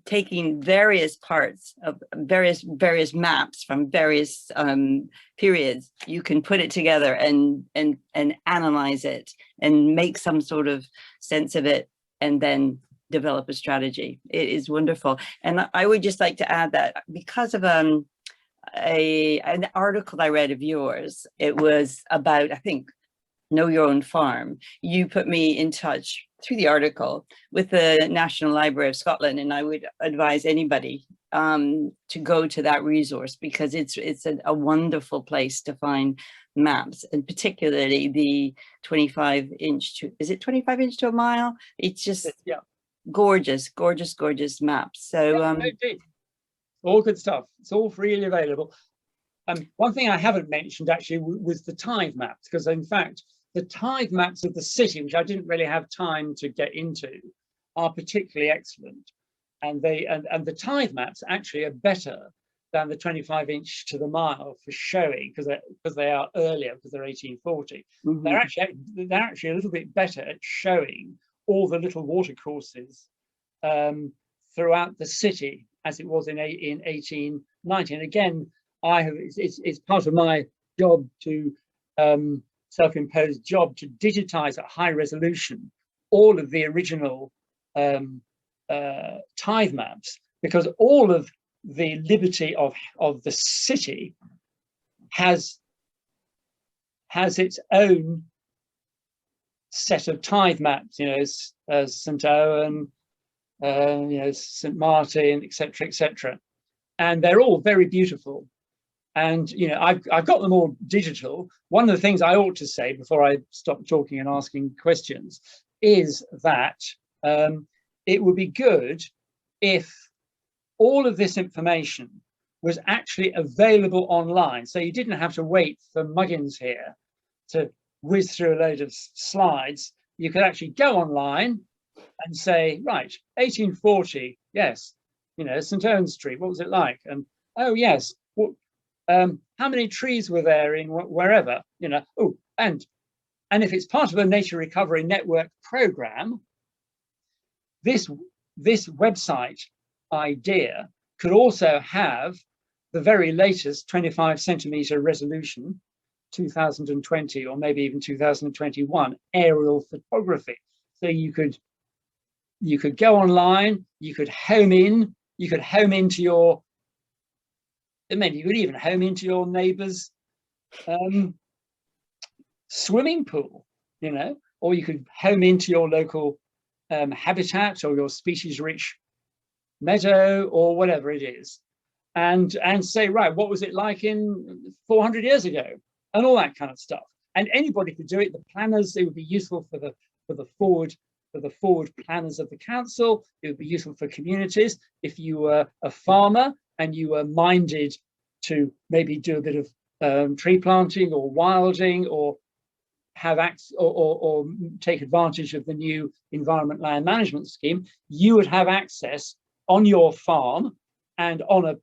taking various parts of various maps from various periods, you can put it together and analyze it and make some sort of sense of it, and then develop a strategy. It is wonderful. And I would just like to add that because of an article I read of yours, it was about, I think, Know Your Own Farm. You put me in touch through the article with the National Library of Scotland, and I would advise anybody to go to that resource, because it's a wonderful place to find maps, and particularly the 25-inch to, is it 25-inch to a mile? It's just gorgeous, gorgeous, gorgeous maps. So all good stuff. It's all freely available. One thing I haven't mentioned actually was the tithe maps, because in fact the tithe maps of the city, which I didn't really have time to get into, are particularly excellent. And the tithe maps actually are better than the 25-inch to the mile for showing, because they are earlier, because they're 1840. Mm-hmm. They're actually a little bit better at showing all the little watercourses throughout the city as it was in 1890. And again, it's part of my job to self-imposed job to digitize at high resolution all of the original tithe maps, because all of the liberty of the city has its own set of tithe maps, you know, as St. Owen, you know, St. Martin, etc., and they're all very beautiful. And you know, I've got them all digital. One of the things I ought to say before I stop talking and asking questions is that it would be good if all of this information was actually available online, so you didn't have to wait for Muggins here to whiz through a load of slides. You could actually go online and say, right, 1840, yes, you know, St. Owen Street, what was it like? And oh yes, what, how many trees were there in wherever, you know? Oh, and if it's part of a Nature Recovery Network program, this website idea could also have the very latest 25-centimeter resolution, 2020 or maybe even 2021 aerial photography. So you could go online, you could home into your, maybe you could even home into your neighbor's swimming pool, you know, or you could home into your local habitat or your species-rich meadow or whatever it is, and say, right, what was it like in 400 years ago, and all that kind of stuff. And anybody could do it. The planners, it would be useful for the forward planners of the council. It would be useful for communities. If you were a farmer and you were minded to maybe do a bit of tree planting or wilding, or have or take advantage of the new Environment Land Management Scheme, you would have access on your farm and on an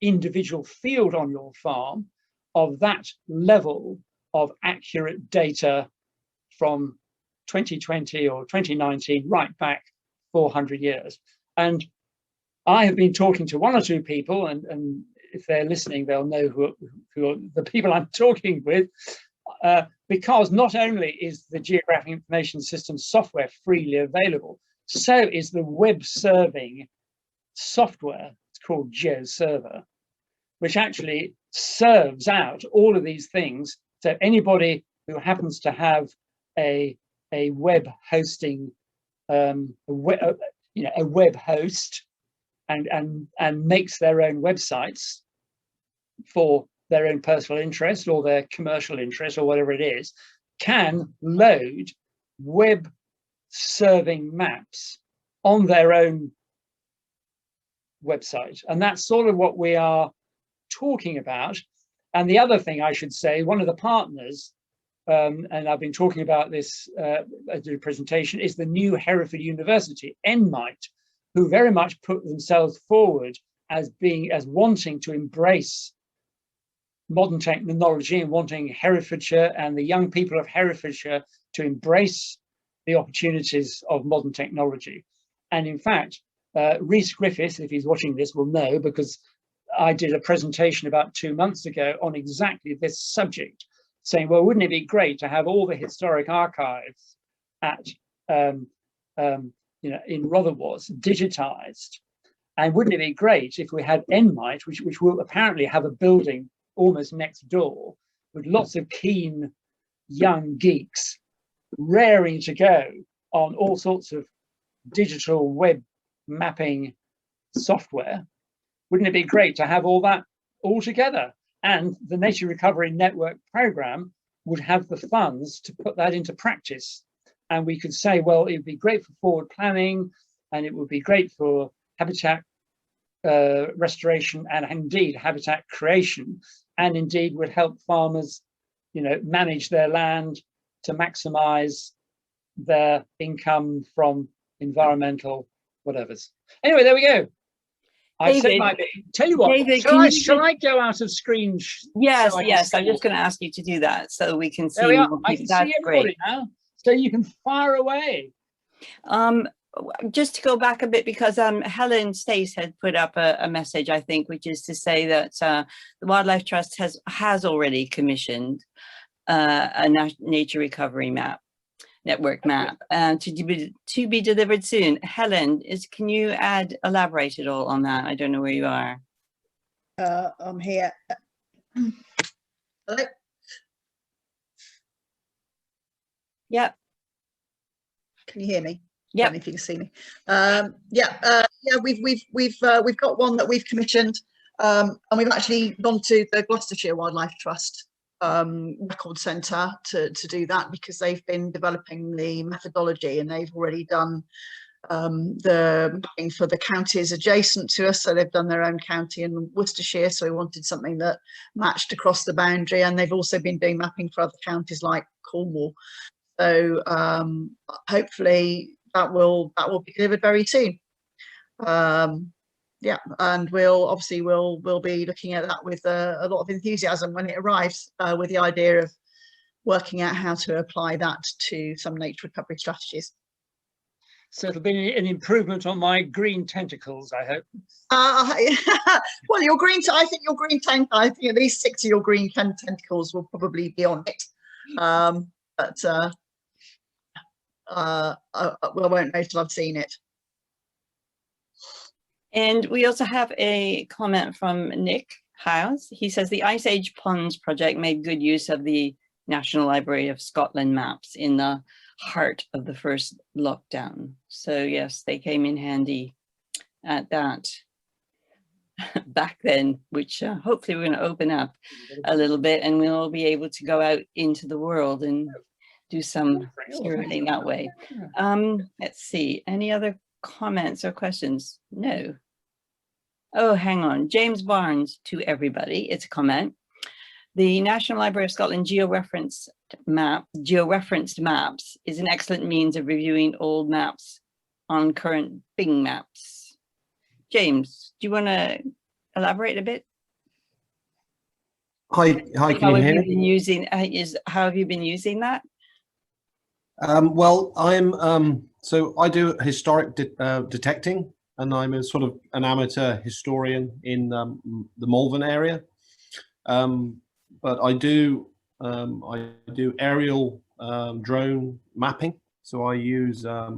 individual field on your farm of that level of accurate data from 2020 or 2019 right back 400 years. And I have been talking to one or two people, and if they're listening, they'll know who are the people I'm talking with, because not only is the Geographic Information System software freely available, so is the web serving software. It's called GeoServer, which actually serves out all of these things. So anybody who happens to have a web hosting, a web host, and makes their own websites for their own personal interest or their commercial interest or whatever it is, can load web serving maps on their own website. And that's sort of what we are talking about. And the other thing I should say, one of the partners, and I've been talking about this at the presentation, is the new Hereford University, NMIT, who very much put themselves forward as wanting to embrace modern technology and wanting Herefordshire and the young people of Herefordshire to embrace the opportunities of modern technology. And in fact, Rhys Griffith, if he's watching this, will know, because I did a presentation about 2 months ago on exactly this subject, saying, well, wouldn't it be great to have all the historic archives at in Rotherwas digitized? And wouldn't it be great if we had NMIT, which will apparently have a building almost next door with lots of keen young geeks raring to go on all sorts of digital web mapping software, wouldn't it be great to have all that all together? And the Nature Recovery Network program would have the funds to put that into practice. And we could say, well, it would be great for forward planning, and it would be great for habitat restoration and indeed habitat creation, and indeed would help farmers, you know, manage their land to maximize their income from environmental whatevers. Anyway, there we go. I said my bit. Tell you what, David, shall I go out of screen? Yes, so yes. I'm just going to ask you to do that so we can see. There we are. I can That's see everybody great. now, so you can fire away. Just to go back a bit, because Helen Stace had put up a message, I think, which is to say that the Wildlife Trust has already commissioned a nature recovery network map to be delivered soon. Helen, can you elaborate at all on that? I don't know where you are. I'm here. Hello. Yep. Can you hear me? Yeah. I don't know if you can see me. We've got one that we've commissioned, and we've actually gone to the Gloucestershire Wildlife Trust record centre to do that, because they've been developing the methodology and they've already done the mapping for the counties adjacent to us. So they've done their own county in Worcestershire, so we wanted something that matched across the boundary, and they've also been doing mapping for other counties like Cornwall. So hopefully that will be delivered very soon. Yeah, and we'll be looking at that with a lot of enthusiasm when it arrives, with the idea of working out how to apply that to some nature recovery strategies. So it'll be an improvement on my green tentacles, I hope. Well, I think at least 6 of your green tentacles will probably be on it. But I won't know till I've seen it. And we also have a comment from Nick Howes. He says the Ice Age Ponds project made good use of the National Library of Scotland maps in the heart of the first lockdown. So yes, they came in handy at that back then, which hopefully we're going to open up a little bit and we'll all be able to go out into the world and do some curating that way. Let's see, any other comments or questions? No. Oh, hang on. James Barnes, to everybody, it's a comment. The National Library of Scotland georeferenced maps is an excellent means of reviewing old maps on current Bing maps. James, do you want to elaborate a bit? Hi, can you hear me? How have you been using that? Well, so I do historic detecting, and I'm a sort of an amateur historian in the Malvern area. But I do aerial drone mapping. So I use a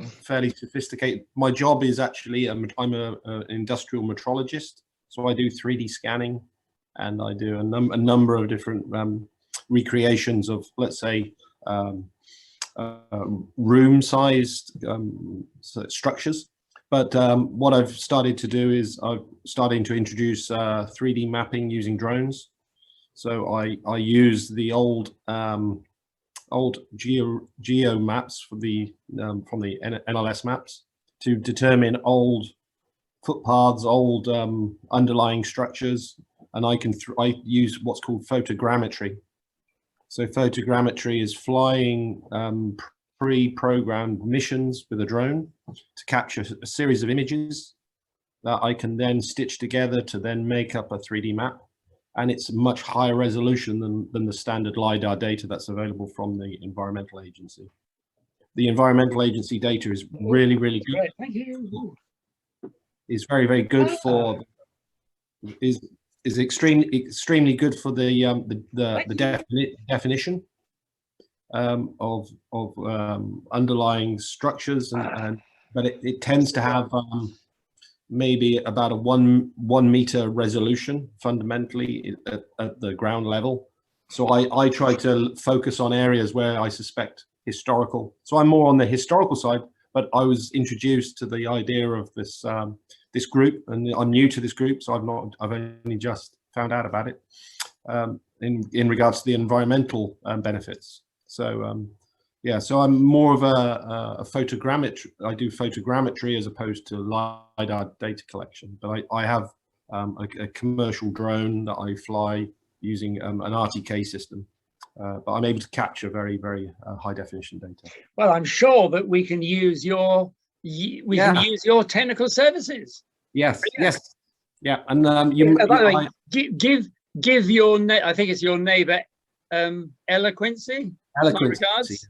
fairly sophisticated. My job is actually I'm an industrial metrologist. So I do 3D scanning, and I do a number of different recreations of, let's say, room-sized structures. But what I've started to do is I'm starting to introduce 3D mapping using drones. So I use the old geo maps from the NLS maps to determine old footpaths, old underlying structures, and I use what's called photogrammetry. So photogrammetry is flying pre-programmed missions with a drone to capture a series of images that I can then stitch together to then make up a 3D map. And it's much higher resolution than the standard LiDAR data that's available from the Environmental Agency. The Environmental Agency data is really, really good. Thank you. Is very, very good for, is extremely good for the definition of underlying structures, but it tends to have maybe about a one meter resolution fundamentally at the ground level. So I try to focus on areas where I suspect historical. So I'm more on the historical side, but I was introduced to the idea of this this group, and I'm new to this group, so I've only just found out about it in regards to the environmental benefits. So yeah, so I'm more of a photogrammetry. I do photogrammetry as opposed to LiDAR data collection, but I have a commercial drone that I fly using an RTK system, but I'm able to capture very, very high definition data. Well, I'm sure that we can use your can use your technical services. Yes, Brilliant. yes, yeah, and By the way, give your I think it's your neighbour Eloquency. Regards.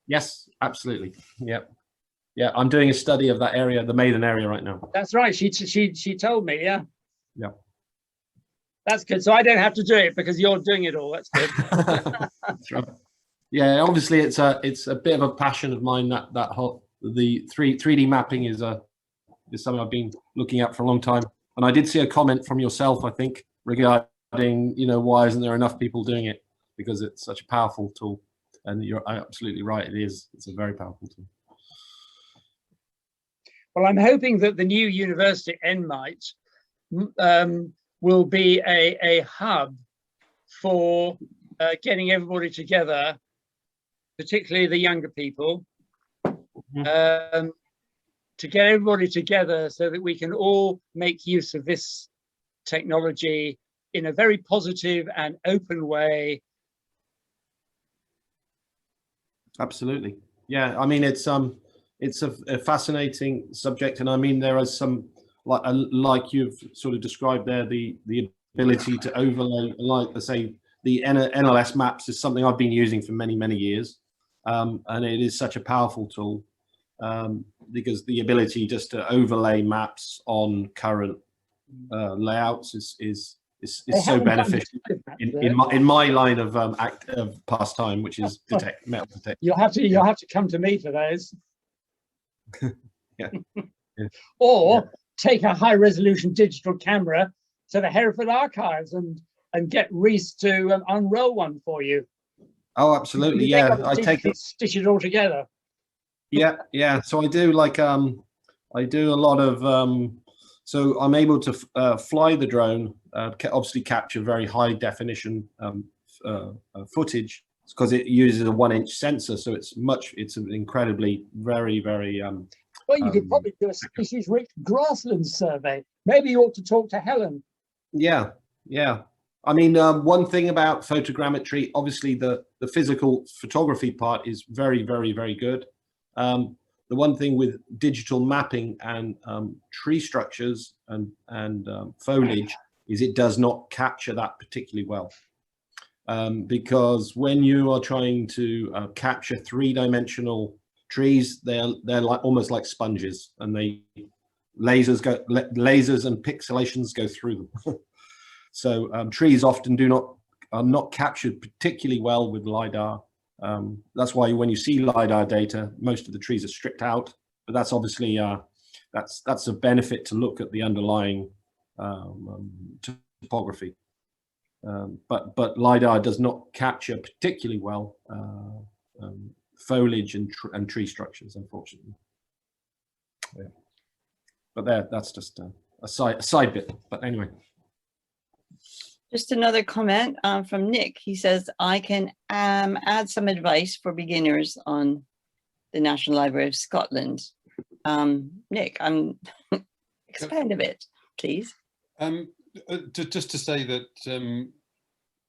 Yes, absolutely. Yeah, yeah. I'm doing a study of that area, the Maiden area, right now. That's right. She told me. Yeah. Yeah. That's good. So I don't have to do it because you're doing it all. That's good. That's right. Yeah, obviously it's a bit of a passion of mine. That whole the 3D mapping is something I've been looking at for a long time. And I did see a comment from yourself, I think, regarding, you know, why isn't there enough people doing it? Because it's such a powerful tool. And you're absolutely right. It is. It's a very powerful tool. Well, I'm hoping that the new university, Enmite, will be a hub for getting everybody together, particularly the younger people, to get everybody together so that we can all make use of this technology in a very positive and open way. Absolutely. Yeah, I mean, it's a fascinating subject, and I mean, there are some, like you've sort of described there, the ability to overlay, like I say, the NLS maps is something I've been using for many, many years, and it is such a powerful tool because the ability just to overlay maps on current layouts is so beneficial in my line of pastime, which is metal detect. You'll have to come to me for those. Yeah. Or take a high resolution digital camera to the Hereford archives and get Reese to unroll one for you. Oh, absolutely. Yeah, I take it, stitch it all together. Yeah. So I do I do a lot of so I'm able to fly the drone, obviously capture very high definition footage because it uses a 1-inch sensor, so it's an incredibly very well, you could probably do a species-rich grassland survey. Maybe you ought to talk to Helen. Yeah. I mean, one thing about photogrammetry, obviously the physical photography part is very good. The one thing with digital mapping and tree structures and foliage is it does not capture that particularly well. Because when you are trying to capture 3-dimensional trees, they're like almost like sponges, and lasers and pixelations go through them. So trees often are not captured particularly well with LiDAR. That's why when you see LiDAR data, most of the trees are stripped out, but that's obviously that's a benefit to look at the underlying topography. But LiDAR does not capture particularly well foliage and tree structures, unfortunately. Yeah. But that's just a side bit. But anyway. Just another comment from Nick. He says, I can add some advice for beginners on the National Library of Scotland. Nick, expand a bit, please. Just to say that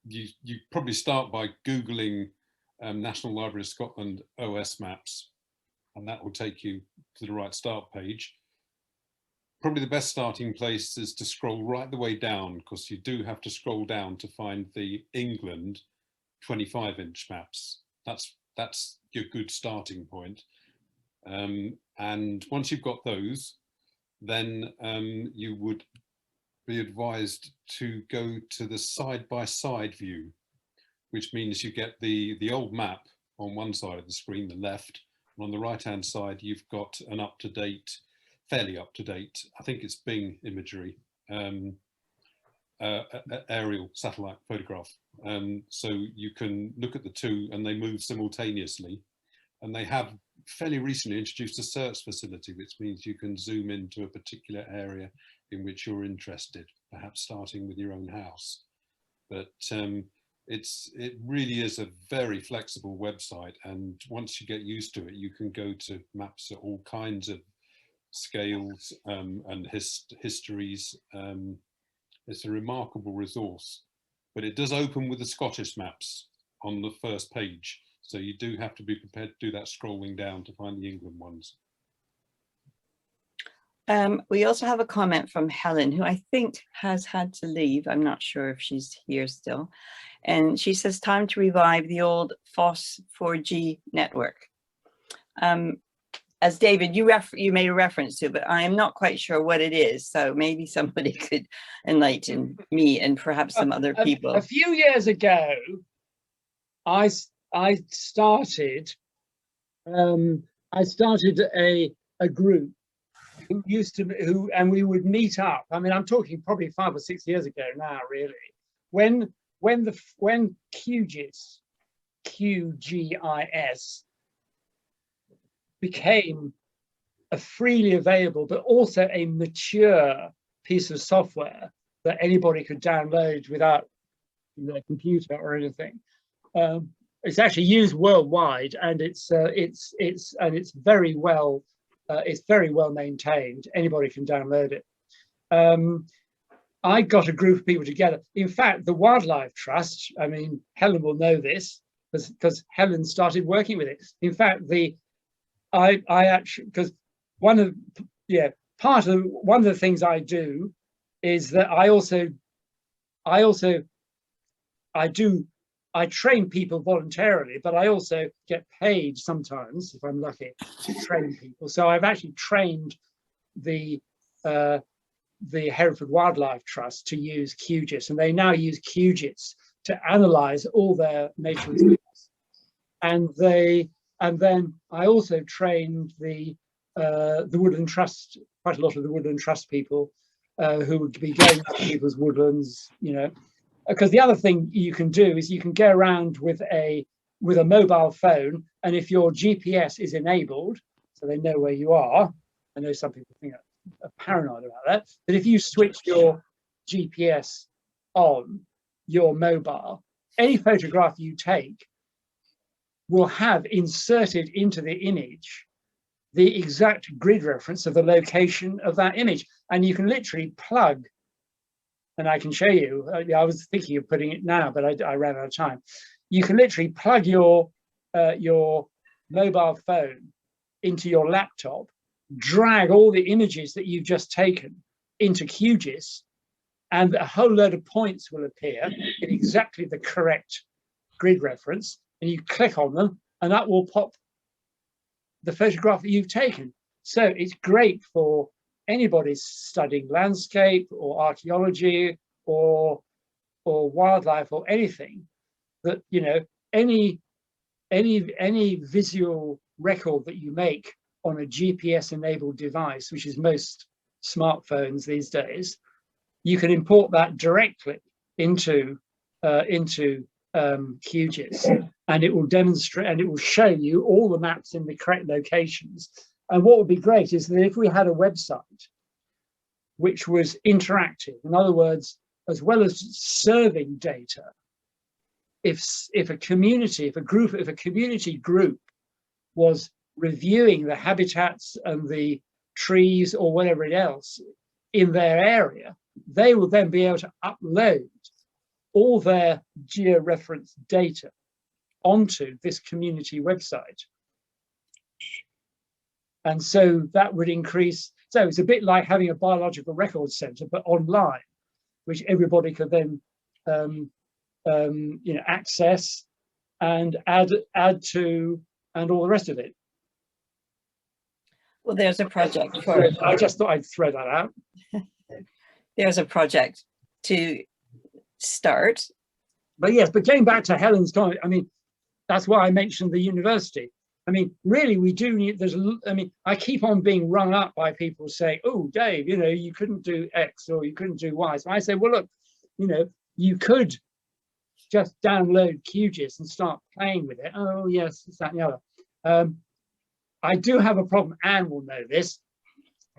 you probably start by Googling National Library of Scotland OS maps, and that will take you to the right start page. Probably the best starting place is to scroll right the way down, because you do have to scroll down to find the England 25-inch maps. That's your good starting point. And once you've got those, then you would be advised to go to the side-by-side view, which means you get the old map on one side of the screen, the left, and on the right-hand side, you've got an up-to-date, fairly up-to-date, I think it's Bing imagery, aerial satellite photograph. So you can look at the two and they move simultaneously, and they have fairly recently introduced a search facility, which means you can zoom into a particular area in which you're interested, perhaps starting with your own house. But it really is a very flexible website, and once you get used to it, you can go to maps at all kinds of scales and histories. It's a remarkable resource, but it does open with the Scottish maps on the first page, so you do have to be prepared to do that scrolling down to find the England ones. We also have a comment from Helen, who I think has had to leave. I'm not sure if she's here still. And she says, time to revive the old FOSS 4G network. As David, you made a reference to, but I am not quite sure what it is. So maybe somebody could enlighten me and perhaps some other people. A few years ago, I started a group and we would meet up. I mean, I'm talking probably 5 or 6 years ago now, really, when QGIS became a freely available but also a mature piece of software that anybody could download without their computer or anything. It's actually used worldwide, and it's very well maintained. Anybody can download it. I got a group of people together. In fact, the Wildlife Trust, I mean, Helen will know this because Helen started working with it. In fact, I actually, because one of the things I do is that I train people voluntarily, but I also get paid sometimes, if I'm lucky, to train people. So I've actually trained the Hereford Wildlife Trust to use QGIS, and they now use QGIS to analyze all their nature reserves. And then I also trained the Woodland Trust, quite a lot of the Woodland Trust people who would be going to people's woodlands, you know. Because the other thing you can do is you can go around with a mobile phone, and if your GPS is enabled, so they know where you are. I know some people think are paranoid about that, but if you switch your GPS on your mobile, any photograph you take will have inserted into the image the exact grid reference of the location of that image, and you can literally plug. And I can show you, I was thinking of putting it now, but I ran out of time. You can literally plug your mobile phone into your laptop, drag all the images that you've just taken into QGIS, and a whole load of points will appear in exactly the correct grid reference, and you click on them, and that will pop the photograph that you've taken. So it's great for anybody studying landscape or archaeology or wildlife or anything, that, you know, any visual record that you make on a GPS enabled device, which is most smartphones these days, you can import that directly into QGIS, and it will demonstrate and it will show you all the maps in the correct locations. And what would be great is that if we had a website which was interactive, in other words, as well as serving data, if a community group was reviewing the habitats and the trees or whatever else in their area, they will then be able to upload all their georeference data onto this community website. And so that would increase, so it's a bit like having a biological records center, but online, which everybody could then you know, access and add to, and all the rest of it. Well, there's a project for it. I just thought I'd throw that out. There's a project to start. But yes, but going back to Helen's comment, I mean, that's why I mentioned the university. I mean, really, we do need, I mean, I keep on being rung up by people saying, oh, Dave, you know, you couldn't do X or you couldn't do Y. So I say, well, look, you know, you could just download QGIS and start playing with it. Oh, yes, it's that and the other. I do have a problem. Anne will know this.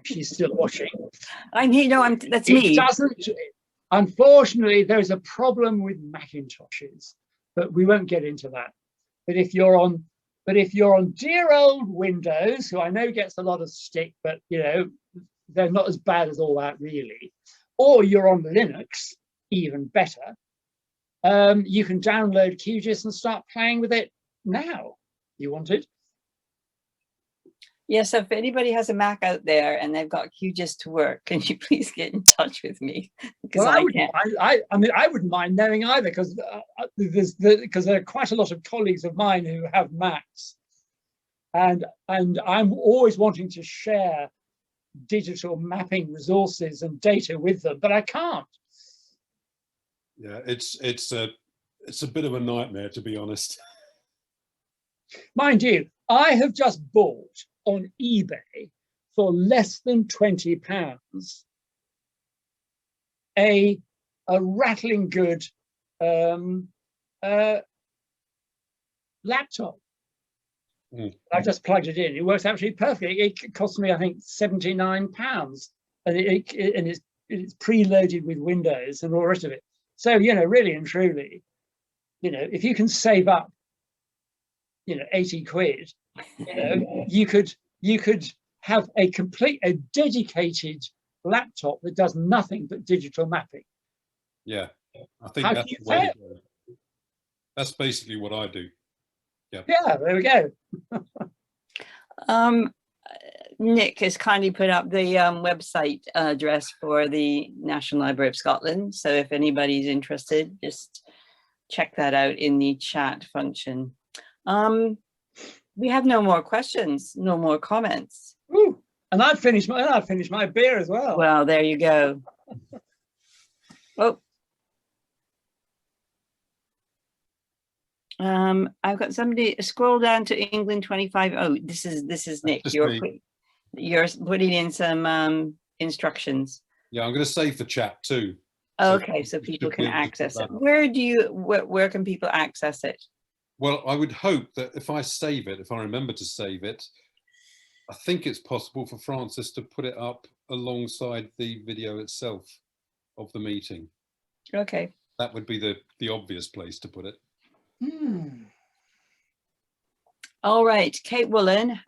She's still watching. That's It me. doesn't. Unfortunately, there's a problem with Macintoshes, but we won't get into that. But if you're on dear old Windows, who I know gets a lot of stick, but you know, they're not as bad as all that really, or you're on Linux, even better, you can download QGIS and start playing with it now. You want it? Yes, if anybody has a Mac out there and they've got QGIS to work, can you please get in touch with me? Because Well, I can't. I mean, I wouldn't mind knowing either, because there are quite a lot of colleagues of mine who have Macs, and I'm always wanting to share digital mapping resources and data with them, but I can't. Yeah, it's a bit of a nightmare, to be honest. Mind you, I have just bought on eBay for less than £20 a rattling good laptop. I just plugged it in. It works absolutely perfectly. It cost me, I think, £79, and it's preloaded with Windows and all the rest of it. So, you know, really and truly, you know, if you can save up, you know, 80 quid, you know, you could have a dedicated laptop that does nothing but digital mapping. Yeah, I think How that's do you the way say to go. That's basically what I do. Yeah. Yeah, there we go. Nick has kindly put up the website address for the National Library of Scotland. So if anybody's interested, just check that out in the chat function. We have no more questions, no more comments. Ooh, and I've finished my beer as well. Well, there you go. Oh. I've got somebody scroll down to England 25. Oh, this is Nick. You're putting in some instructions. Yeah, I'm going to save the chat too. Okay, so people can access it. Where can people access it? Well, I would hope that if I save it, if I remember to save it, I think it's possible for Francis to put it up alongside the video itself of the meeting. Okay. That would be the obvious place to put it. All right, Kate Woolen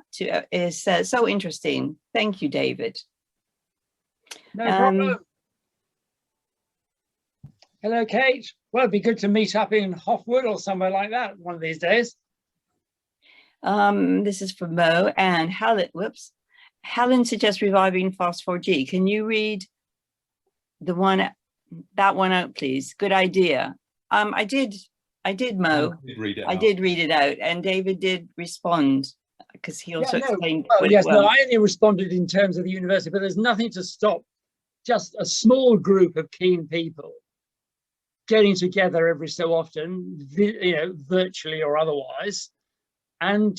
is so interesting. Thank you, David. No problem. Hello, Kate. Well, it'd be good to meet up in Hoffwood or somewhere like that one of these days. This is from Mo and Helen. Whoops. Helen suggests reviving Phos4G. Can you read that one out, please? Good idea. I did, Mo. I did read it out, and David did respond because he also explained. No, I only responded in terms of the university, but there's nothing to stop just a small group of keen people getting together every so often, you know, virtually or otherwise, and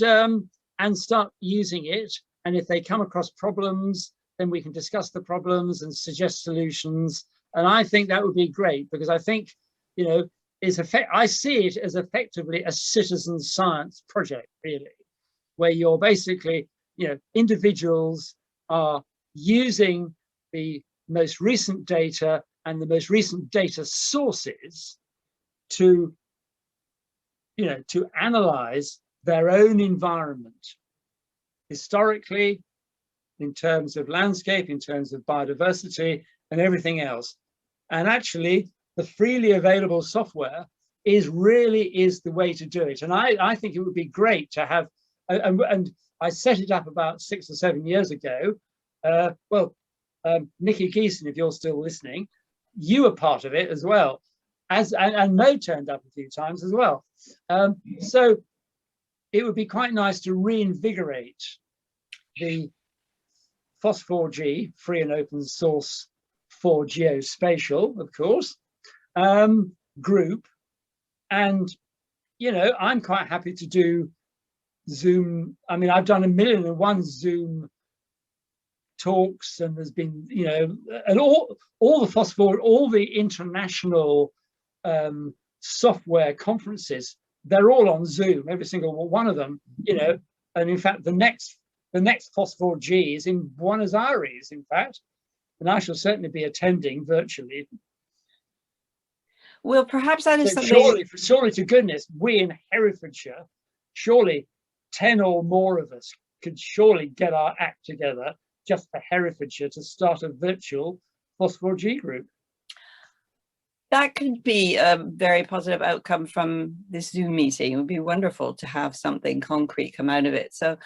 start using it. And if they come across problems, then we can discuss the problems and suggest solutions. And I think that would be great, because I think, you know, I see it as effectively a citizen science project, really, where you're basically, you know, individuals are using the most recent data and the most recent data sources to, you know, to analyze their own environment historically, in terms of landscape, in terms of biodiversity and everything else. And actually, the freely available software is the way to do it. And I think it would be great to have, and I set it up about 6 or 7 years ago. Nikki Geeson, if you're still listening, you were part of it as well, and Mo turned up a few times as well. So it would be quite nice to reinvigorate the Phos4G, free and open source for geospatial, of course, group. And, you know, I'm quite happy to do Zoom. I mean, I've done 1,000,001 Zoom talks, and there's been, you know, and all the Phos4, all the international software conferences, they're all on Zoom, every single one of them, you know. And in fact, the next the next Phosphor G is in Buenos Aires, in fact, and I shall certainly be attending virtually. Well, perhaps that is So something. surely to goodness, we in Herefordshire, surely 10 or more of us could surely get our act together just for Herefordshire to start a virtual Phosphor G group. That could be a very positive outcome from this Zoom meeting. It would be wonderful to have something concrete come out of it. So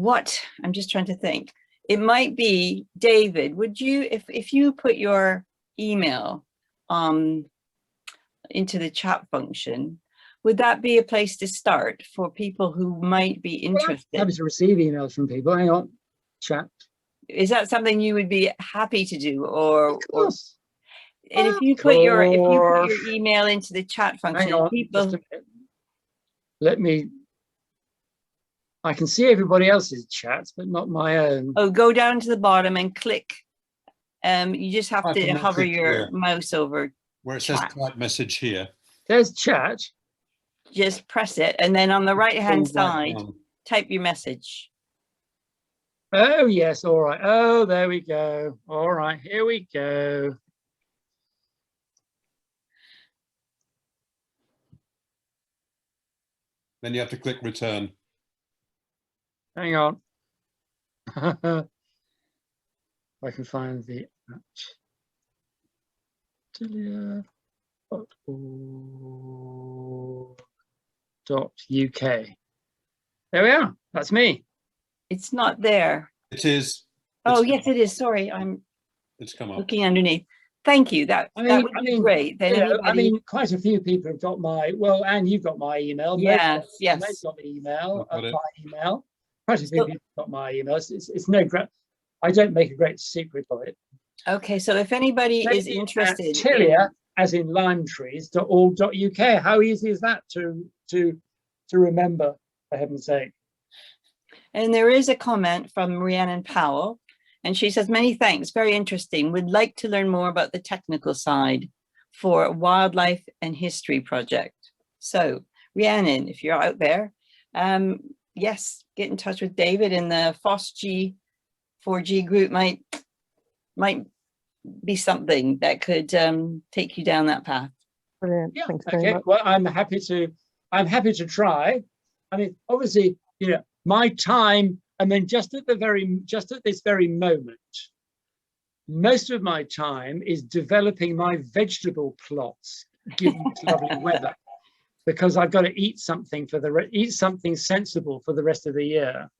I'm just trying to think. It might be, David, would you, if you put your email into the chat function, would that be a place to start for people who might be interested? I'm happy to receive emails from people. Hang on, chat. Is that something you would be happy to do, or? Of course. And if you put your email into the chat function, hang on, people. just a minute. I can see everybody else's chats, but not my own. Oh, go down to the bottom and click. You just have to hover your mouse over where it says type message here. There's chat. Just press it, and then on the right-hand side, type your message. Oh, yes. All right. Oh, there we go. All right. Here we go. Then you have to click return. Hang on. I can find the Tilia.org.uk. There we are. That's me. It's not there. It is. Oh, yes, it is. Sorry, It's come up. Looking underneath. Thank you. That would be great. Then anybody... quite a few people have got my, and you've got my email. Yes, yes. Most got the email, my email. Quite a few people have got my email. It's no great, I don't make a great secret of it. Okay, so if anybody is interested. Tilia, as in lime trees.org.uk. How easy is that to remember, for heaven's sake? And there is a comment from Rhiannon Powell, and she says, many thanks, very interesting. Would like to learn more about the technical side for a wildlife and history project. So Rhiannon, if you're out there, yes, get in touch with David, and the FOSG 4G group might be something that could take you down that path. Brilliant. Yeah, Thanks very much. Well, I'm happy to try. I mean, obviously, my time, and then just at this very moment, most of my time is developing my vegetable plots, given this lovely weather, because I've got to eat something sensible for the rest of the year.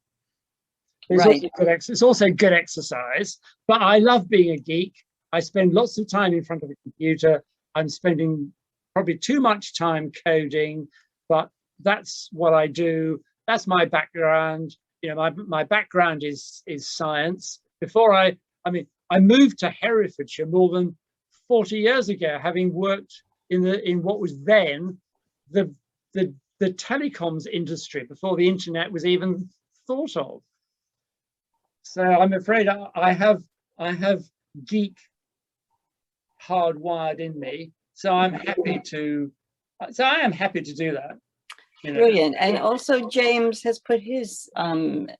It's also good exercise, but I love being a geek. I spend lots of time in front of a computer. I'm spending probably too much time coding, but that's what I do. That's my background. My background is science. Before I moved to Herefordshire more than 40 years ago, having worked in what was then the telecoms industry before the internet was even thought of. So I'm afraid I have geek hardwired in me. So I am happy to do that. Brilliant. And also James has put he's put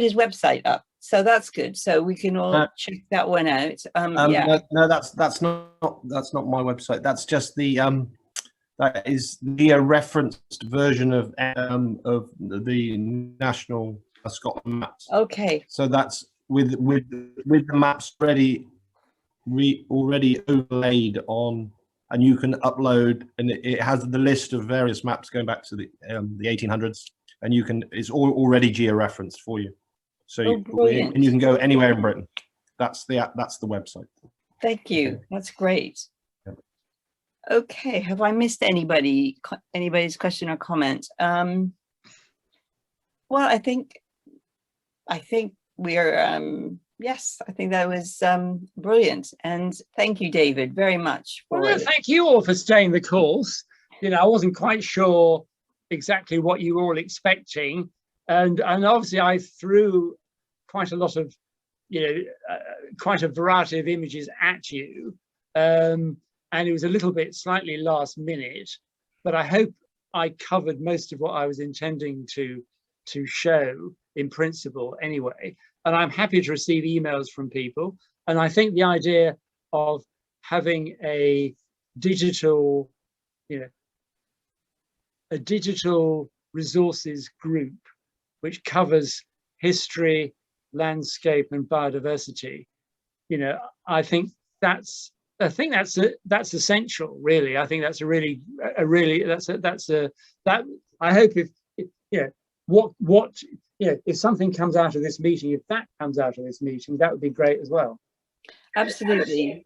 his website up. So that's good. So we can all check that one out. Yeah. No, that's not my website. That's just that is the referenced version of the National Scotland maps. Okay. So that's with the maps already overlaid on, and you can upload, and it has the list of various maps going back to the 1800s, and it's already georeferenced for you. So and you can go anywhere in Britain. That's the website. Thank you. That's great. Yeah. Okay, have I missed anybody's question or comment? Well, I think we are. Yes, I think that was brilliant, and thank you, David, very much. Thank you all for staying the course. I wasn't quite sure exactly what you were all expecting, and obviously I threw quite a lot of, quite a variety of images at you, and it was a little bit slightly last minute, but I hope I covered most of what I was intending to to show in principle anyway. And I'm happy to receive emails from people. And I think the idea of having a digital, a digital resources group which covers history, landscape, and biodiversity, I think that's essential, really. I think that's that I hope if something comes out of this meeting, if that comes out of this meeting, that would be great as well. Absolutely.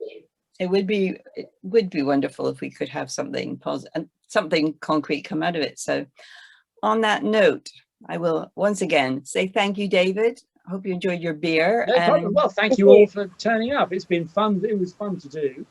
It would be wonderful if we could have something positive, something concrete come out of it. So on that note, I will once again say thank you, David. I hope you enjoyed your beer. No problem. Well, thank you all for turning up. It's been fun. It was fun to do.